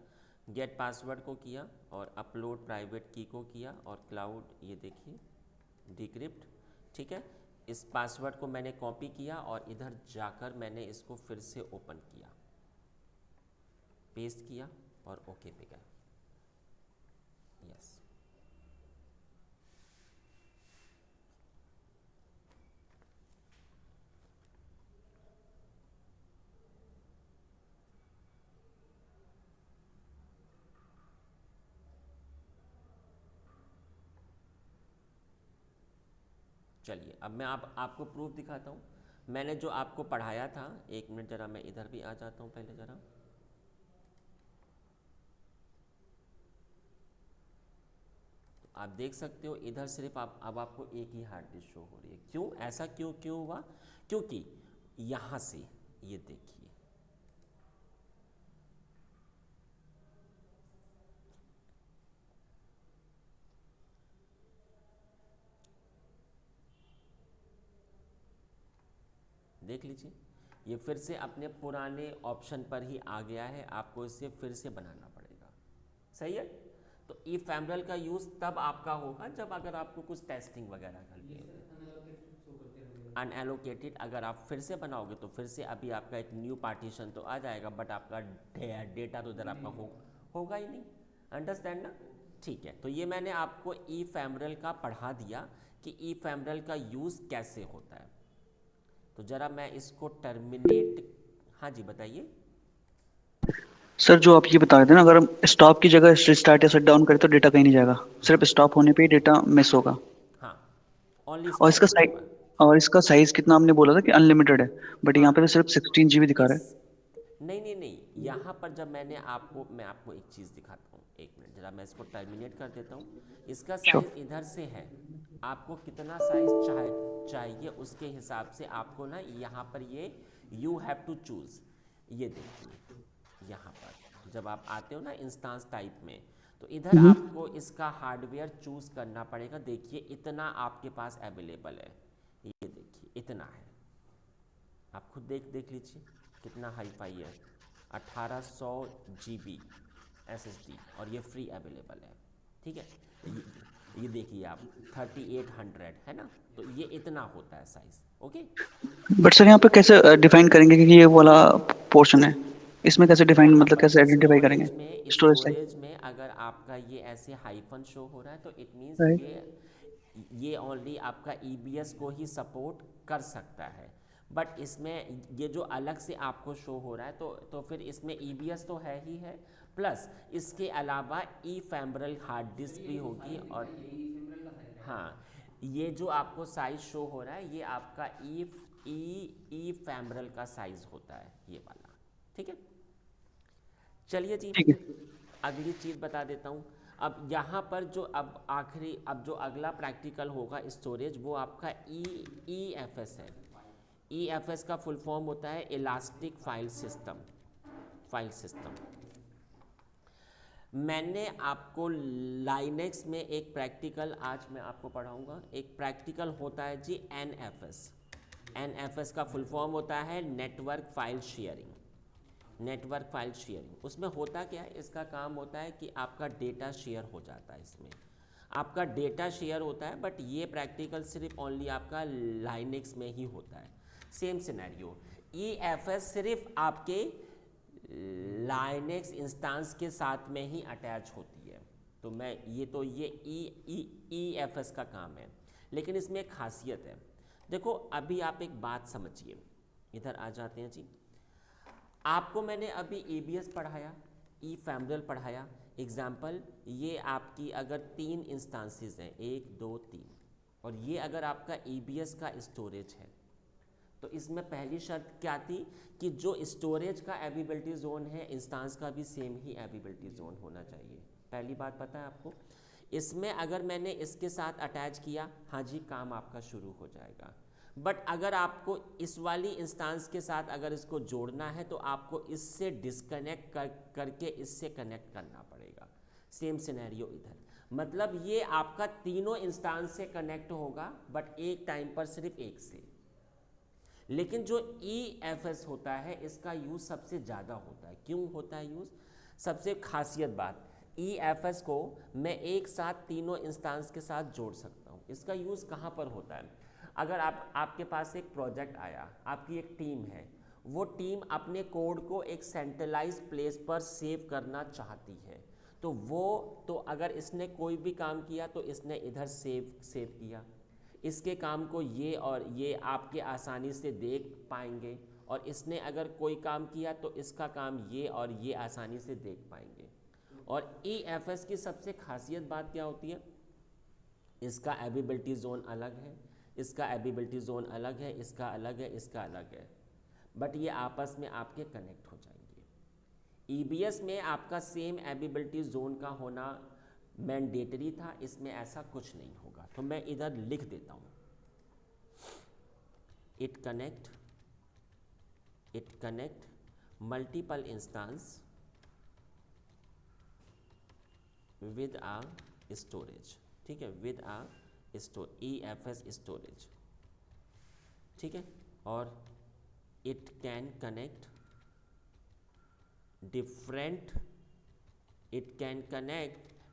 गेट पासवर्ड को किया और अपलोड प्राइवेट की को किया और क्लाउड, ये देखिए डिक्रिप्ट। ठीक है, इस पासवर्ड को मैंने कॉपी किया और इधर जाकर मैंने इसको फिर से ओपन किया, पेस्ट किया और ओके पे गए। यस, चलिए अब मैं आपको प्रूफ दिखाता हूँ। मैंने जो आपको पढ़ाया था, एक मिनट ज़रा मैं इधर भी आ जाता हूँ पहले ज़रा। तो आप देख सकते हो इधर सिर्फ अब आपको एक ही हार्ड डिस्क शो हो रही है। क्यों ऐसा, क्यों हुआ? क्योंकि यहाँ से ये देखिए, देख लीजिए ये फिर से अपने पुराने ऑप्शन पर ही आ गया है, आपको इसे फिर से बनाना पड़ेगा। सही है। तो ईफेमरल का यूज़ तब आपका होगा जब अगर आपको कुछ टेस्टिंग वगैरह करनी ये हो। सर अनएलोकेटेड शो करते रहेगा। अनएलोकेटेड अगर आप फिर से बनाओगे तो फिर से अभी आपका एक न्यू पार्टीशन तो आ जाएगा, बट आपका डेटा तो इधर आपका होगा ही नहीं। अंडरस्टैंड ना? ठीक है, तो ये मैंने आपको ईफेमरल का पढ़ा दिया कि ईफेमरल का यूज़ कैसे होता है। तो ज़रा मैं इसको टर्मिनेट, हाँ जी बताइए। सर जो आप ये बता रहे थे ना, अगर हम स्टॉप की जगह स्टार्ट या शट डाउन करें तो डेटा कहीं नहीं जाएगा, सिर्फ स्टॉप होने पे ही डेटा मिस होगा। हाँ, ओनली और स्टॉप इसका होने साइज पर। और इसका साइज कितना आपने बोला था कि अनलिमिटेड है, बट यहाँ पे तो हाँ, सिर्फ 16 GB दिखा इस रहा है। नहीं, यहाँ पर जब मैं आपको एक चीज़ दिखाता हूँ, एक मिनट ज़रा मैं इसको टर्मिनेट कर देता हूँ। इसका श्योर। साइज़ इधर से है, आपको कितना साइज़ चाहिए उसके हिसाब से आपको ना यहाँ पर ये यू हैव टू चूज़। ये देखिए यहाँ पर जब आप आते हो ना इंस्टांस टाइप में, तो इधर आपको इसका हार्डवेयर चूज़ करना पड़ेगा। देखिए इतना आपके पास अवेलेबल है, ये देखिए इतना है, आप खुद देख लीजिए कितना हाई फाई है। 1800 GB SSD और ये फ्री अवेलेबल है। ठीक है, ये देखिए आप 3800 है ना, तो ये इतना होता है साइज़। ओके, बट सर यहाँ पे कैसे डिफाइन करेंगे कि ये वाला पोर्शन है, इसमें कैसे डिफाइन, यहाँ मतलब पर कैसे आइडेंटिफाई करेंगे स्टोरेज टाइप? स्टोरेज में अगर आपका ये ऐसे हाइफन शो हो रहा है तो इट मीन्स राइट। ये ओनली आपका EBS को ही सपोर्ट कर सकता है। बट इसमें ये जो अलग से आपको शो हो रहा है तो फिर इसमें EBS तो है ही है, प्लस इसके अलावा ईफेमरल हार्ड डिस्क भी होगी। और यही ephemeral का साइज है। हाँ, ये जो आपको साइज शो हो रहा है ये आपका ईफेमरल का साइज होता है, ये वाला। ठीक है, चलिए जी ठीक है। अगली चीज़ बता देता हूँ। अब यहाँ पर जो अब जो अगला प्रैक्टिकल होगा स्टोरेज, वो आपका EFS है। EFS का फुल फॉर्म होता है इलास्टिक फाइल सिस्टम। मैंने आपको लाइनेक्स में एक प्रैक्टिकल आज मैं आपको पढ़ाऊँगा। एक प्रैक्टिकल होता है जी NFS का फुल फॉर्म होता है नेटवर्क फाइल शेयरिंग। उसमें होता क्या है, इसका काम होता है कि आपका डेटा शेयर हो जाता है। इसमें आपका डेटा शेयर होता है, बट ये प्रैक्टिकल सिर्फ ओनली आपका लाइनेक्स में ही होता है। सेम सिनेरियो, EFS सिर्फ आपके लाइनेक्स इंस्टांस के साथ में ही अटैच होती है। तो मैं ये ई एफ एस का काम है। लेकिन इसमें एक खासियत है, देखो अभी आप एक बात समझिए, इधर आ जाते हैं जी। आपको मैंने अभी EBS पढ़ाया, ई फैमरल पढ़ाया। एग्जाम्पल, ये आपकी अगर 3 इंस्टांसेस हैं, 1 2 3, और ये अगर आपका EBS का स्टोरेज है, तो इसमें पहली शर्त क्या थी कि जो स्टोरेज का एबिलिटी जोन है, इंस्टांस का भी सेम ही एबिलिटी जोन होना चाहिए। पहली बात पता है आपको। इसमें अगर मैंने इसके साथ अटैच किया, हाँ जी, काम आपका शुरू हो जाएगा। बट अगर आपको इस वाली इंस्टांस के साथ अगर इसको जोड़ना है, तो आपको इससे डिस्कनेक्ट करके इससे कनेक्ट करना पड़ेगा। सेम सिनेरियो इधर, मतलब ये आपका तीनों इंस्टांस से कनेक्ट होगा, बट एक टाइम पर सिर्फ एक से। लेकिन जो EFS होता है, इसका यूज़ सबसे ज़्यादा होता है। क्यों होता है यूज़? सबसे खासियत बात, EFS को मैं एक साथ तीनों इंस्टांस के साथ जोड़ सकता हूँ। इसका यूज़ कहाँ पर होता है? अगर आपके पास एक प्रोजेक्ट आया, आपकी एक टीम है, वो टीम अपने कोड को एक सेंट्रलाइज प्लेस पर सेव करना चाहती है, तो अगर इसने कोई भी काम किया तो इसने इधर सेव किया, इसके काम को ये और ये आपके आसानी से देख पाएंगे, और इसने अगर कोई काम किया तो इसका काम ये और ये आसानी से देख पाएंगे। और EFS की सबसे खासियत बात क्या होती है? इसका एबिलिटी जोन अलग है, इसका एबिलिटी जोन अलग है, इसका अलग है, इसका अलग है, बट ये आपस में आपके कनेक्ट हो जाएंगे। EBS में आपका सेम एबिलिटी जोन का होना मैंडेटरी था, इसमें ऐसा कुछ नहीं होगा। तो मैं इधर लिख देता हूँ, it connect multiple instance with a storage, ठीक है, विद आ EFS स्टोरेज, ठीक है। और it can connect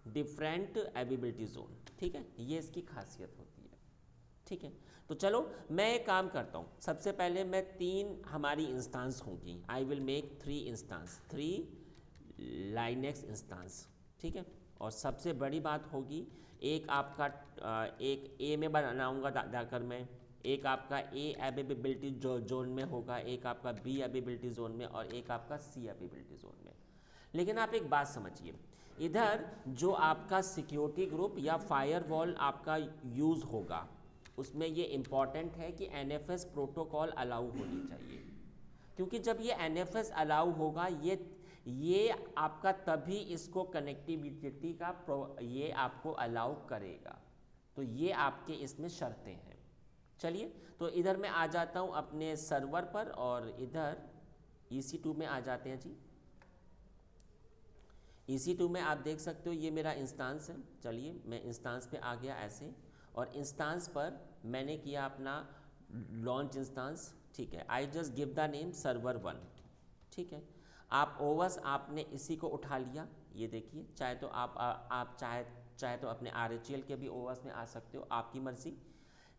different ability zone, ठीक है, ये इसकी खासियत होती है, ठीक है। तो चलो मैं एक काम करता हूँ, सबसे पहले मैं 3 हमारी इंस्टांस होंगी, I will make 3 instance, 3 Linux instance, ठीक है। और सबसे बड़ी बात होगी, एक आपका एक A में बनाऊँगा जाकर मैं, एक आपका A एबिलिटी जोन में होगा, एक आपका B एबिलिटी जोन में, और एक आपका C एबिलिटी जोन में। लेकिन आप एक बात समझिए, इधर जो आपका सिक्योरिटी ग्रुप या फायरवॉल आपका यूज़ होगा, उसमें ये इम्पॉर्टेंट है कि NFS प्रोटोकॉल अलाउ होनी चाहिए, क्योंकि जब ये NFS अलाउ होगा, ये आपका तभी इसको कनेक्टिविटी का ये आपको अलाउ करेगा। तो ये आपके इसमें शर्तें हैं। चलिए, तो इधर मैं आ जाता हूँ अपने सर्वर पर, और इधर EC2 में आ जाते हैं जी। EC2 में आप देख सकते हो ये मेरा इंस्टांस है। चलिए, मैं इंस्टांस पे आ गया ऐसे, और इंस्टांस पर मैंने किया अपना लॉन्च इंस्टांस, ठीक है। I just give the name server 1, ठीक है। आप ओवस आपने इसी को उठा लिया, ये देखिए, चाहे तो आप चाहे तो अपने RHEL के भी ओवस में आ सकते हो, आपकी मर्जी।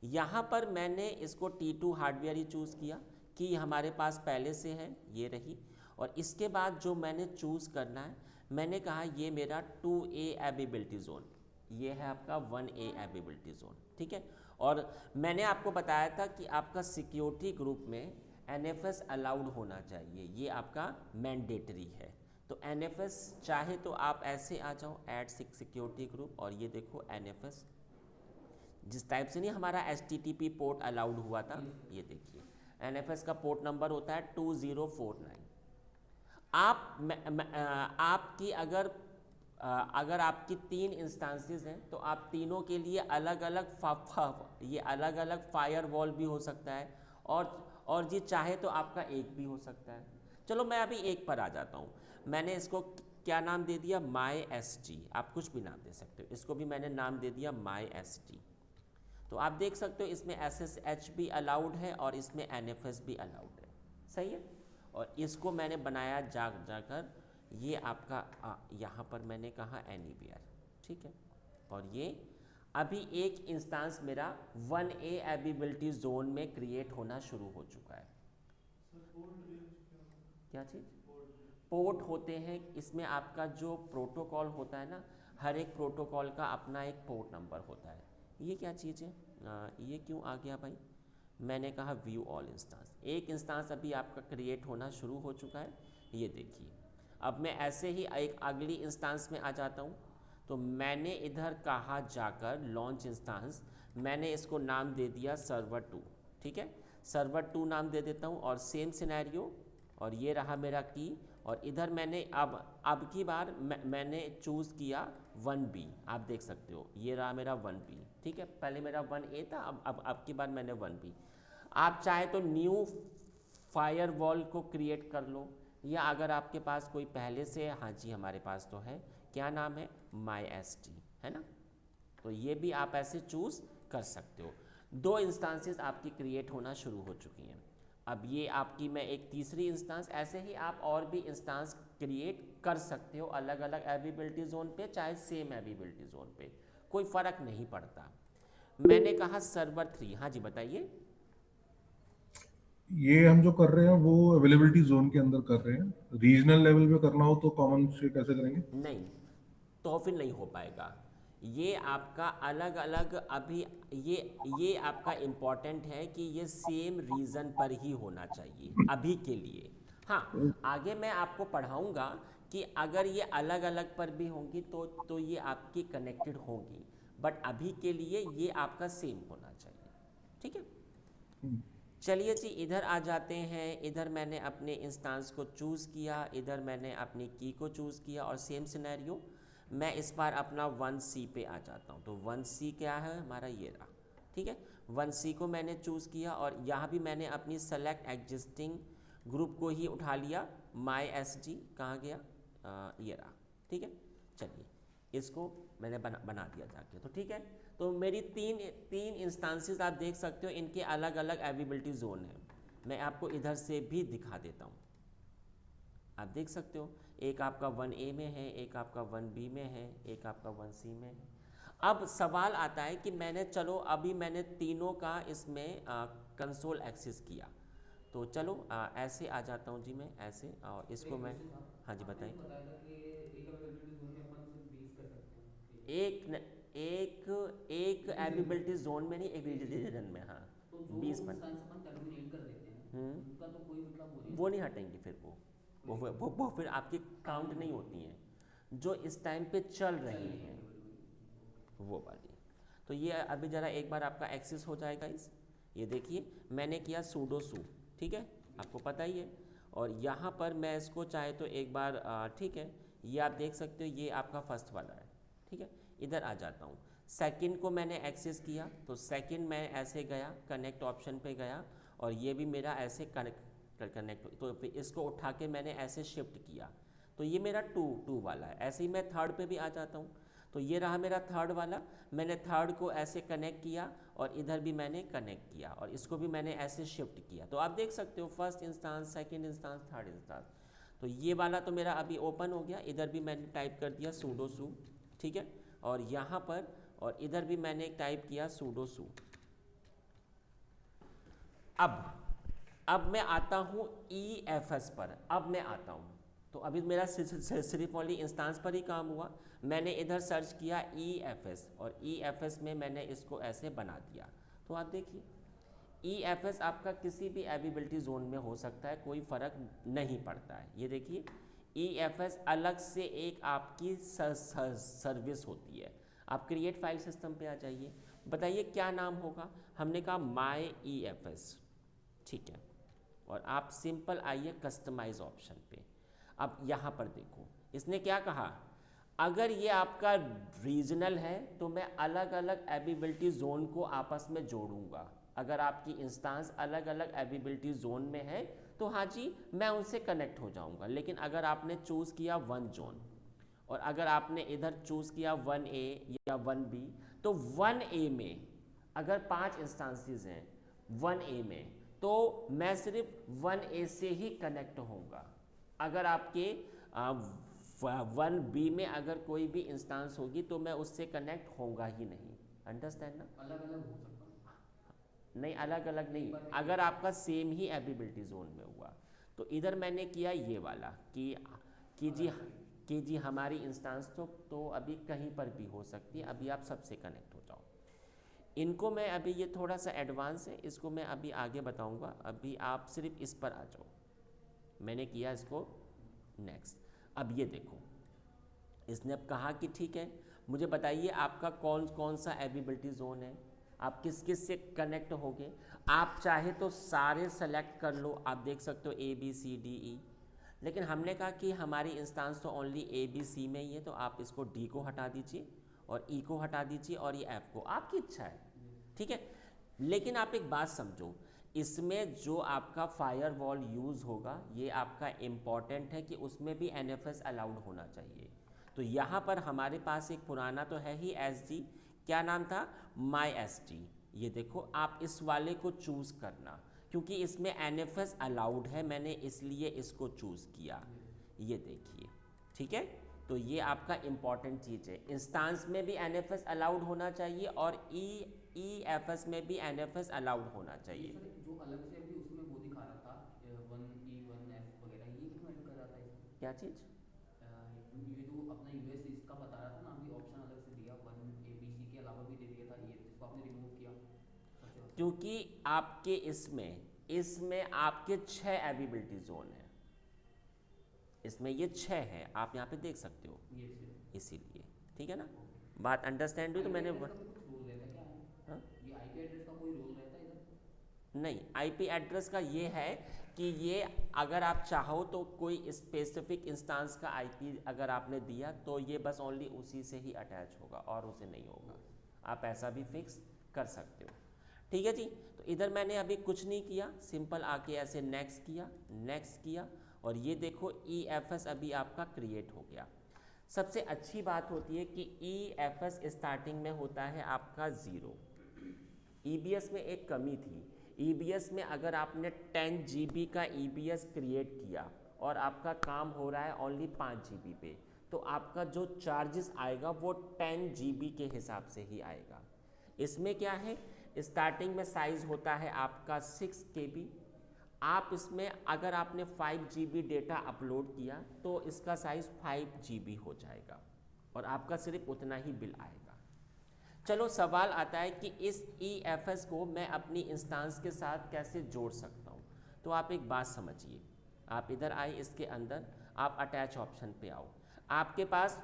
यहाँ पर मैंने इसको T2 हार्डवेयर ही चूज़ किया कि हमारे पास पहले से है, ये रही। और इसके बाद जो मैंने चूज़ करना है, मैंने कहा ये मेरा 2A एबिलिटी जोन, ये है आपका 1A एबिलिटी जोन, ठीक है। और मैंने आपको बताया था कि आपका सिक्योरिटी ग्रुप में NFS अलाउड होना चाहिए, ये आपका मैंडेटरी है। तो NFS चाहे तो आप ऐसे आ जाओ, ऐड सिक्योरिटी ग्रुप, और ये देखो NFS जिस टाइप से नहीं हमारा HTTP पोर्ट अलाउड हुआ था, ये देखिए NFS का पोर्ट नंबर होता है 2049। आपकी अगर आपकी 3 इंस्टांसेस हैं, तो आप तीनों के लिए अलग अलग फायरवॉल भी हो सकता है, और जी चाहे तो आपका एक भी हो सकता है। चलो मैं अभी एक पर आ जाता हूँ। मैंने इसको क्या नाम दे दिया? MyST, आप कुछ भी नाम दे सकते हो, इसको भी मैंने नाम दे दिया MyST। तो आप देख सकते हो इसमें SSH भी अलाउड है और इसमें NFS भी अलाउड है, सही है। और इसको मैंने बनाया जाकर ये आपका यहाँ पर मैंने कहा एनीवेयर, ठीक है। और ये अभी एक इंस्टांस मेरा 1A एबिलिटी जोन में क्रिएट होना शुरू हो चुका है। क्या चीज़? पोर्ट होते हैं इसमें, आपका जो प्रोटोकॉल होता है ना, हर एक प्रोटोकॉल का अपना एक पोर्ट नंबर होता है। ये क्या चीज़ है, ये क्यों आ गया भाई? मैंने कहा व्यू ऑल इंस्टेंस। एक इंस्टेंस अभी आपका क्रिएट होना शुरू हो चुका है, ये देखिए। अब मैं ऐसे ही एक अगली इंस्टेंस में आ जाता हूँ। तो मैंने इधर कहा जाकर लॉन्च इंस्टेंस, मैंने इसको नाम दे दिया सर्वर 2, ठीक है, सर्वर 2 नाम दे देता हूँ। और सेम सिनेरियो, और ये रहा मेरा की। और इधर मैंने अब की बार मैंने चूज़ किया 1B, आप देख सकते हो ये रहा मेरा 1B, ठीक है। पहले मेरा 1A था, अब की बार मैंने 1B। आप चाहे तो न्यू फायरवॉल को क्रिएट कर लो, या अगर आपके पास कोई पहले से, हाँ जी हमारे पास तो है, क्या नाम है, MyST, है ना। तो ये भी आप ऐसे चूज़ कर सकते हो। 2 इंस्टांसेस आपकी क्रिएट होना शुरू हो चुकी हैं। अब ये आपकी मैं एक तीसरी इंस्टांस, ऐसे ही आप और भी इंस्टांस क्रिएट कर सकते हो अलग अलग एविबिलिटी जोन पे, चाहे सेम एविबिलिटी जोन पे, कोई फ़र्क नहीं पड़ता। मैंने कहा सर्वर 3, हाँ जी बताइए। ये हम जो कर रहे हैं वो अवेलेबिलिटी जोन के अंदर कर रहे हैं, रीजनल लेवल पे करना हो तो कॉमन से कैसे करेंगे? नहीं, तो फिर नहीं हो पाएगा। ये आपका अलग अलग अभी, ये आपका इम्पॉर्टेंट है कि ये सेम रीज़न पर ही होना चाहिए अभी के लिए। हाँ, आगे मैं आपको पढ़ाऊँगा कि अगर ये अलग अलग पर भी होंगी तो ये आपकी कनेक्टेड होंगी, बट अभी के लिए ये आपका सेम होना चाहिए, ठीक है। चलिए जी, इधर आ जाते हैं। इधर मैंने अपने इंस्टांस को चूज़ किया, इधर मैंने अपनी की को चूज़ किया, और सेम सिनेरियो मैं इस बार अपना 1C पे आ जाता हूँ। तो 1C क्या है हमारा, ये रहा, ठीक है। 1C को मैंने चूज़ किया, और यहाँ भी मैंने अपनी सेलेक्ट एग्जिस्टिंग ग्रुप को ही उठा लिया। MyST कहाँ गया, ये रहा, ठीक है। चलिए, इसको मैंने बना दिया जाके, तो ठीक है। तो मेरी तीन इंस्टांसेस आप देख सकते हो, इनके अलग अलग एविबिलिटी जोन है। मैं आपको इधर से भी दिखा देता हूँ, आप देख सकते हो। एक आपका 1A में है, एक आपका 1B में है, एक आपका 1C में है। अब सवाल आता है कि चलो अभी मैंने तीनों का इसमें कंसोल एक्सेस किया, तो चलो ऐसे आ जाता हूँ जी मैं ऐसे, और इसको मैं, हाँ जी बताइए। आपने तो बताया था कि एक अवेलेबिलिटी जोन में अपन सिर्फ 20 कर सकते हैं, ठीक है। एक न, एक एक एविबिलिटी जोन में नहीं, एक रीजन में, हाँ, तो जो 20 बन। इंस्टेंस अपन टर्मिनेट कर देते हैं उनका तो कोई मतलब वो नहीं वो है नहीं ना? हटेंगी फिर, वो फिर आपकी काउंट नहीं होती हैं, जो इस टाइम पे चल चल रही रही है हैं केवल वो वाली। तो ये अभी ज़रा एक बार आपका एक्सेस हो जाएगा इस, ये देखिए मैंने किया सूडो सू, ठीक है, आपको पता ही है। और यहाँ पर मैं इसको चाहे तो एक बार, ठीक है, ये आप देख सकते हो, ये आपका फर्स्ट वाला है, ठीक है। इधर आ जाता हूँ, सेकंड को मैंने एक्सेस किया, तो सेकंड मैं ऐसे गया, कनेक्ट ऑप्शन पे गया, और ये भी मेरा ऐसे कनेक्ट, तो फिर इसको उठा के मैंने ऐसे शिफ्ट किया, तो ये मेरा टू वाला है। ऐसे ही मैं थर्ड पे भी आ जाता हूँ, तो ये रहा मेरा थर्ड वाला। मैंने थर्ड को ऐसे कनेक्ट किया, और इधर भी मैंने कनेक्ट किया, और इसको भी मैंने ऐसे शिफ्ट किया। तो आप देख सकते हो first instance, second instance, third instance. तो ये वाला तो मेरा अभी ओपन हो गया। इधर भी मैंने टाइप कर दिया सूडो सू, ठीक है, और यहाँ पर, और इधर भी मैंने टाइप किया सूडो सू। अब मैं आता हूँ EFS पर, अब मैं आता हूँ, तो अभी मेरा सिर्फ ओनली इंस्टांस पर ही काम हुआ। मैंने इधर सर्च किया EFS, और EFS में मैंने इसको ऐसे बना दिया। तो आप देखिए EFS आपका किसी भी एविबिलिटी जोन में हो सकता है, कोई फ़र्क नहीं पड़ता है। ये देखिए EFS अलग से एक आपकी सर्विस होती है। आप क्रिएट फाइल सिस्टम पे आ जाइए, बताइए क्या नाम होगा। हमने कहा MyEFS, ठीक है, और आप सिंपल आइए कस्टमाइज ऑप्शन पे। अब यहाँ पर देखो इसने क्या कहा, अगर ये आपका रीजनल है तो मैं अलग अलग एविबिलिटी जोन को आपस में जोड़ूंगा। अगर आपकी इंस्टांस अलग अलग एविबिलिटी जोन में है तो हाँ जी मैं उनसे कनेक्ट हो जाऊंगा। लेकिन अगर आपने चूज़ किया 1 जोन, और अगर आपने इधर चूज़ किया 1A या 1B, तो 1A में अगर 5 इंस्टांसेस हैं 1A में, तो मैं सिर्फ 1A से ही कनेक्ट होऊंगा। अगर आपके 1B में अगर कोई भी इंस्टांस होगी तो मैं उससे कनेक्ट होऊंगा ही नहीं। अंडरस्टैंड ना? अलग अलग हो सकता है। नहीं, अलग अलग नहीं, अगर आपका सेम ही एबिलिटी जोन में हुआ। तो इधर मैंने किया ये वाला कि जी कि जी हमारी इंस्टेंस तो अभी कहीं पर भी हो सकती है, अभी आप सबसे कनेक्ट हो जाओ। इनको मैं अभी, ये थोड़ा सा एडवांस है, इसको मैं अभी आगे बताऊंगा, अभी आप सिर्फ इस पर आ जाओ। मैंने किया इसको नेक्स्ट। अब ये देखो, इसने अब कहा कि ठीक है मुझे बताइए आपका कौन कौन सा एबिलिटी जोन है, आप किस किस से कनेक्ट होगे। आप चाहे तो सारे सेलेक्ट कर लो, आप देख सकते हो ABCDE, लेकिन हमने कहा कि हमारी इंस्टेंस तो ओनली ABC में ही है, तो आप इसको D को हटा दीजिए और E को हटा दीजिए और ये F को, आपकी इच्छा है, ठीक है। लेकिन आप एक बात समझो, इसमें जो आपका फायर वॉल यूज़ होगा ये आपका इम्पॉर्टेंट है कि उसमें भी NFS अलाउड होना चाहिए। तो यहाँ पर हमारे पास एक पुराना तो है ही SG, क्या नाम था, MySG। ये देखो आप इस वाले को चूज़ करना, क्योंकि इसमें NFS अलाउड है, मैंने इसलिए इसको चूज़ किया। ये देखिए, ठीक है। तो ये आपका इम्पॉर्टेंट चीज़ है, इंस्टेंस में भी NFS अलाउड होना चाहिए और EFS में भी NFS अलाउड होना ये चाहिए। सर जो अलग से अभी उसमें वो दिखा रहा था 1E 1F वगैरह, ये क्यों ऐड कर रहा था इसमें? क्या चीज़? ये जो अपना यूएस इसका बता रहा था ना, अभी ऑप्शन अलग से दिया 1ABC के अलावा भी दे दिया था, ये जिसको आपने रिमूव किया सबसे फर्स्ट। क्योंकि आपके इसमें आपके 6 एबिलिटी जोन है, इसमें ये 6 है, आप यहाँ पे देख सकते हो, ये इसीलिए, ठीक है ना, बात अंडरस्टैंड हुई। तो मैंने IP एड्रेस का कुछ रोल रहता है क्या है? हाँ? ये IP एड्रेस का कोई रोल रहता है इधर? नहीं, IP एड्रेस का ये है कि ये अगर आप चाहो तो कोई स्पेसिफिक इंस्टेंस का IP अगर आपने दिया तो ये बस ओनली उसी से ही अटैच होगा और उसे नहीं होगा, आप ऐसा भी फिक्स कर सकते हो, ठीक है जी। तो इधर मैंने अभी कुछ नहीं किया, सिंपल आके ऐसे नेक्स्ट किया और ये देखो EFS अभी आपका क्रिएट हो गया। सबसे अच्छी बात होती है कि EFS स्टार्टिंग में होता है आपका 0। EBS में एक कमी थी, EBS में अगर आपने 10 GB का EBS क्रिएट किया और आपका काम हो रहा है ओनली 5 GB पे, तो आपका जो चार्जेस आएगा वो 10 GB के हिसाब से ही आएगा। इसमें क्या है, स्टार्टिंग में साइज़ होता है आपका 6 KB। आप इसमें अगर आपने 5 GB डेटा अपलोड किया तो इसका साइज़ 5 GB हो जाएगा और आपका सिर्फ उतना ही बिल आएगा। चलो सवाल आता है कि इस EFS को मैं अपनी इंस्टेंस के साथ कैसे जोड़ सकता हूँ। तो आप एक बात समझिए, आप इधर आए, इसके अंदर आप अटैच ऑप्शन पे आओ। आपके पास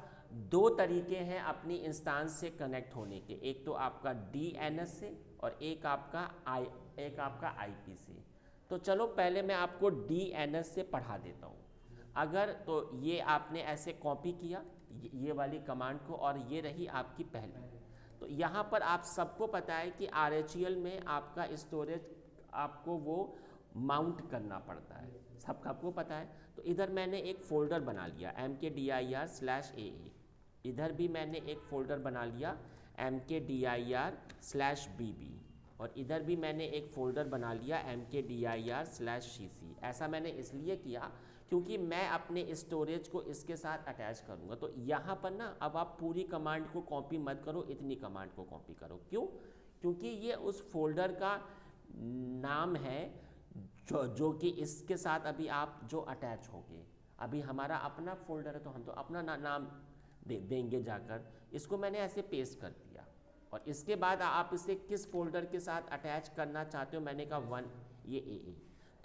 2 तरीके हैं अपनी इंस्टेंस से कनेक्ट होने के, एक तो आपका DNS से और एक आपका IP से। तो चलो पहले मैं आपको DNS से पढ़ा देता हूँ। अगर तो ये आपने ऐसे कॉपी किया ये वाली कमांड को और ये रही आपकी पहली। तो यहाँ पर आप सबको पता है कि RHEL में आपका स्टोरेज आपको वो माउंट करना पड़ता है, सबका आपको पता है। तो इधर मैंने एक फ़ोल्डर बना लिया mkdir/aa, इधर भी मैंने एक फ़ोल्डर बना लिया mkdir/bb और इधर भी मैंने एक फ़ोल्डर बना लिया mkdir/cc। ऐसा मैंने इसलिए किया क्योंकि मैं अपने स्टोरेज को इसके साथ अटैच करूँगा। तो यहाँ पर ना अब आप पूरी कमांड को कॉपी मत करो, इतनी कमांड को कॉपी करो। क्यों? क्योंकि ये उस फोल्डर का नाम है जो कि इसके साथ अभी आप जो अटैच होंगे। अभी हमारा अपना फोल्डर है तो हम तो अपना नाम देंगे जाकर। इसको मैंने ऐसे पेस्ट कर दिया और इसके बाद आप इसे किस फोल्डर के साथ अटैच करना चाहते हो, मैंने कहा 1 ये AA।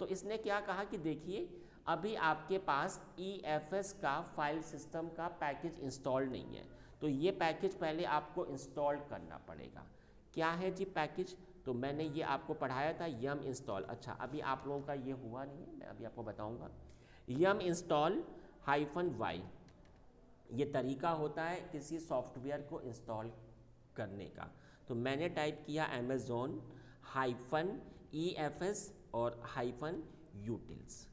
तो इसने क्या कहा कि देखिए अभी आपके पास EFS का फाइल सिस्टम का पैकेज इंस्टॉल नहीं है, तो ये पैकेज पहले आपको इंस्टॉल करना पड़ेगा। क्या है जी पैकेज? तो मैंने ये आपको पढ़ाया था yum इंस्टॉल। अच्छा अभी आप लोगों का ये हुआ नहीं है, मैं अभी आपको बताऊंगा। yum इंस्टॉल -y ये तरीका होता है किसी सॉफ्टवेयर को इंस्टॉल करने का। तो मैंने टाइप किया Amazon-EFS और -utils।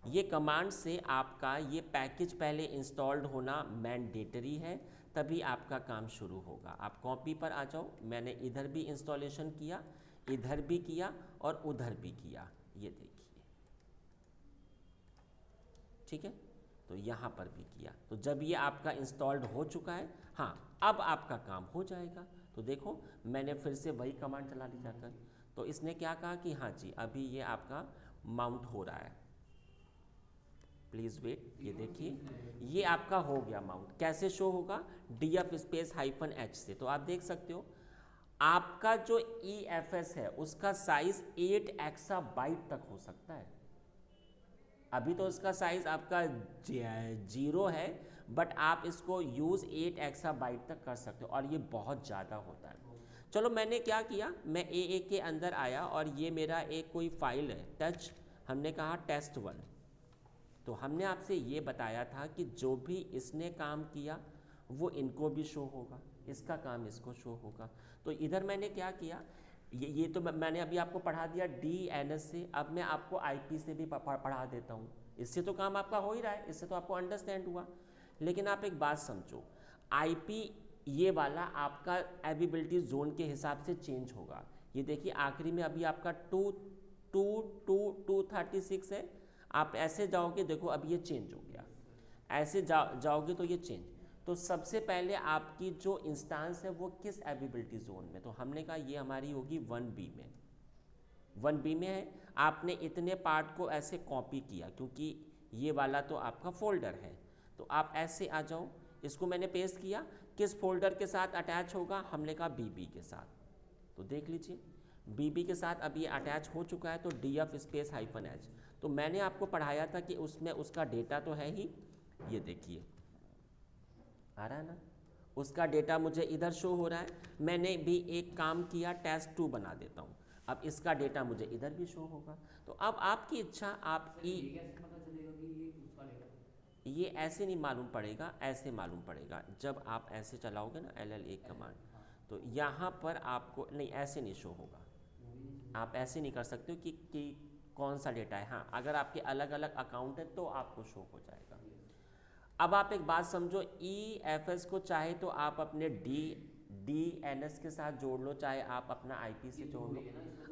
ये कमांड से आपका ये पैकेज पहले इंस्टॉल्ड होना मैंडेटरी है, तभी आपका काम शुरू होगा। आप कॉपी पर आ जाओ, मैंने इधर भी इंस्टॉलेशन किया, इधर भी किया और उधर भी किया, ये देखिए, ठीक है। तो यहाँ पर भी किया। तो जब ये आपका इंस्टॉल्ड हो चुका है, हाँ अब आपका काम हो जाएगा। तो देखो मैंने फिर से वही कमांड चला ली जाकर। तो इसने क्या कहा कि हाँ जी अभी ये आपका माउंट हो रहा है। प्लीज़ वेट, ये देखिए ये आपका हो गया माउंट। कैसे शो होगा? DF स्पेस -H से। तो आप देख सकते हो आपका जो EFS है उसका साइज 8 एक्साबाइट तक हो सकता है। अभी तो उसका साइज आपका 0 है, बट आप इसको यूज़ 8 एक्साबाइट तक कर सकते हो, और ये बहुत ज़्यादा होता है। चलो मैंने क्या किया, मैं AA के अंदर आया और ये मेरा एक कोई फाइल है टच, हमने कहा test1। तो हमने आपसे ये बताया था कि जो भी इसने काम किया वो इनको भी शो होगा, इसका काम इसको शो होगा। तो इधर मैंने क्या किया, ये तो मैंने अभी आपको पढ़ा दिया DNS से, अब मैं आपको IP से भी पढ़ा देता हूँ। इससे तो काम आपका हो ही रहा है, इससे तो आपको अंडरस्टैंड हुआ। लेकिन आप एक बात समझो, IP ये वाला आपका एबिलिटी जोन के हिसाब से चेंज होगा। ये देखिए आखिरी में अभी आपका 236 है, आप ऐसे जाओगे, देखो अभी ये चेंज हो गया, ऐसे जाओगे तो ये चेंज। तो सबसे पहले आपकी जो इंस्टांस है वो किस एबिलिटी जोन में, तो हमने कहा ये हमारी होगी 1B में। 1B में है, आपने इतने पार्ट को ऐसे कॉपी किया क्योंकि ये वाला तो आपका फोल्डर है, तो आप ऐसे आ जाओ, इसको मैंने पेस्ट किया, किस फोल्डर के साथ अटैच होगा, हमने कहा BB के साथ। तो देख लीजिए BB के साथ अब ये अटैच हो चुका है, तो DF स्पेस -H। तो मैंने आपको पढ़ाया था कि उसमें उसका डेटा तो है ही, ये देखिए आ रहा है ना, उसका डेटा मुझे इधर शो हो रहा है। मैंने भी एक काम किया, test2 बना देता हूँ, अब इसका डेटा मुझे इधर भी शो होगा। तो अब आपकी इच्छा, आप ये कैसे पता चलेगा कि ये उसका डेटा? ये ऐसे नहीं मालूम पड़ेगा, ऐसे मालूम पड़ेगा जब आप ऐसे चलाओगे ना LL1 कमांड, तो यहाँ पर आपको नहीं, ऐसे नहीं शो होगा। आप ऐसे नहीं कर सकते हो कि कौन सा डेटा है। हाँ, अगर आपके अलग अलग अकाउंट है तो आपको शो हो जाएगा। अब आप एक बात समझो, EFS को चाहे तो आप अपने DNS के साथ जोड़ लो, चाहे आप अपना IP से जोड़ लो,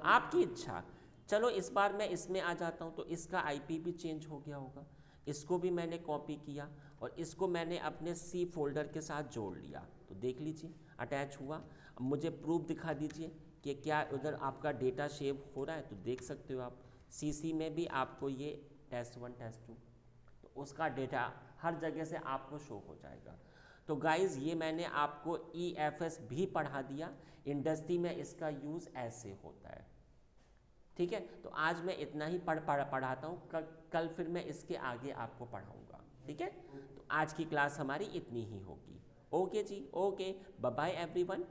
आपकी इच्छा। चलो इस बार मैं इसमें आ जाता हूँ, तो इसका IP भी चेंज हो गया होगा, इसको भी मैंने कॉपी किया और इसको मैंने अपने C फोल्डर के साथ जोड़ लिया। तो देख लीजिए अटैच हुआ। अब मुझे प्रूफ दिखा दीजिए कि क्या उधर आपका डेटा सेव हो रहा है, तो देख सकते हो आप CC में भी आपको ये test1 test2, तो उसका डेटा हर जगह से आपको शो हो जाएगा। तो गाइज़ ये मैंने आपको EFS भी पढ़ा दिया, इंडस्ट्री में इसका यूज़ ऐसे होता है। ठीक है, तो आज मैं इतना ही पढ़ाता हूँ, कल फिर मैं इसके आगे आपको पढ़ाऊँगा। ठीक है, तो आज की क्लास हमारी इतनी ही होगी। ओके जी, ओके, बाय बाय एवरीवन।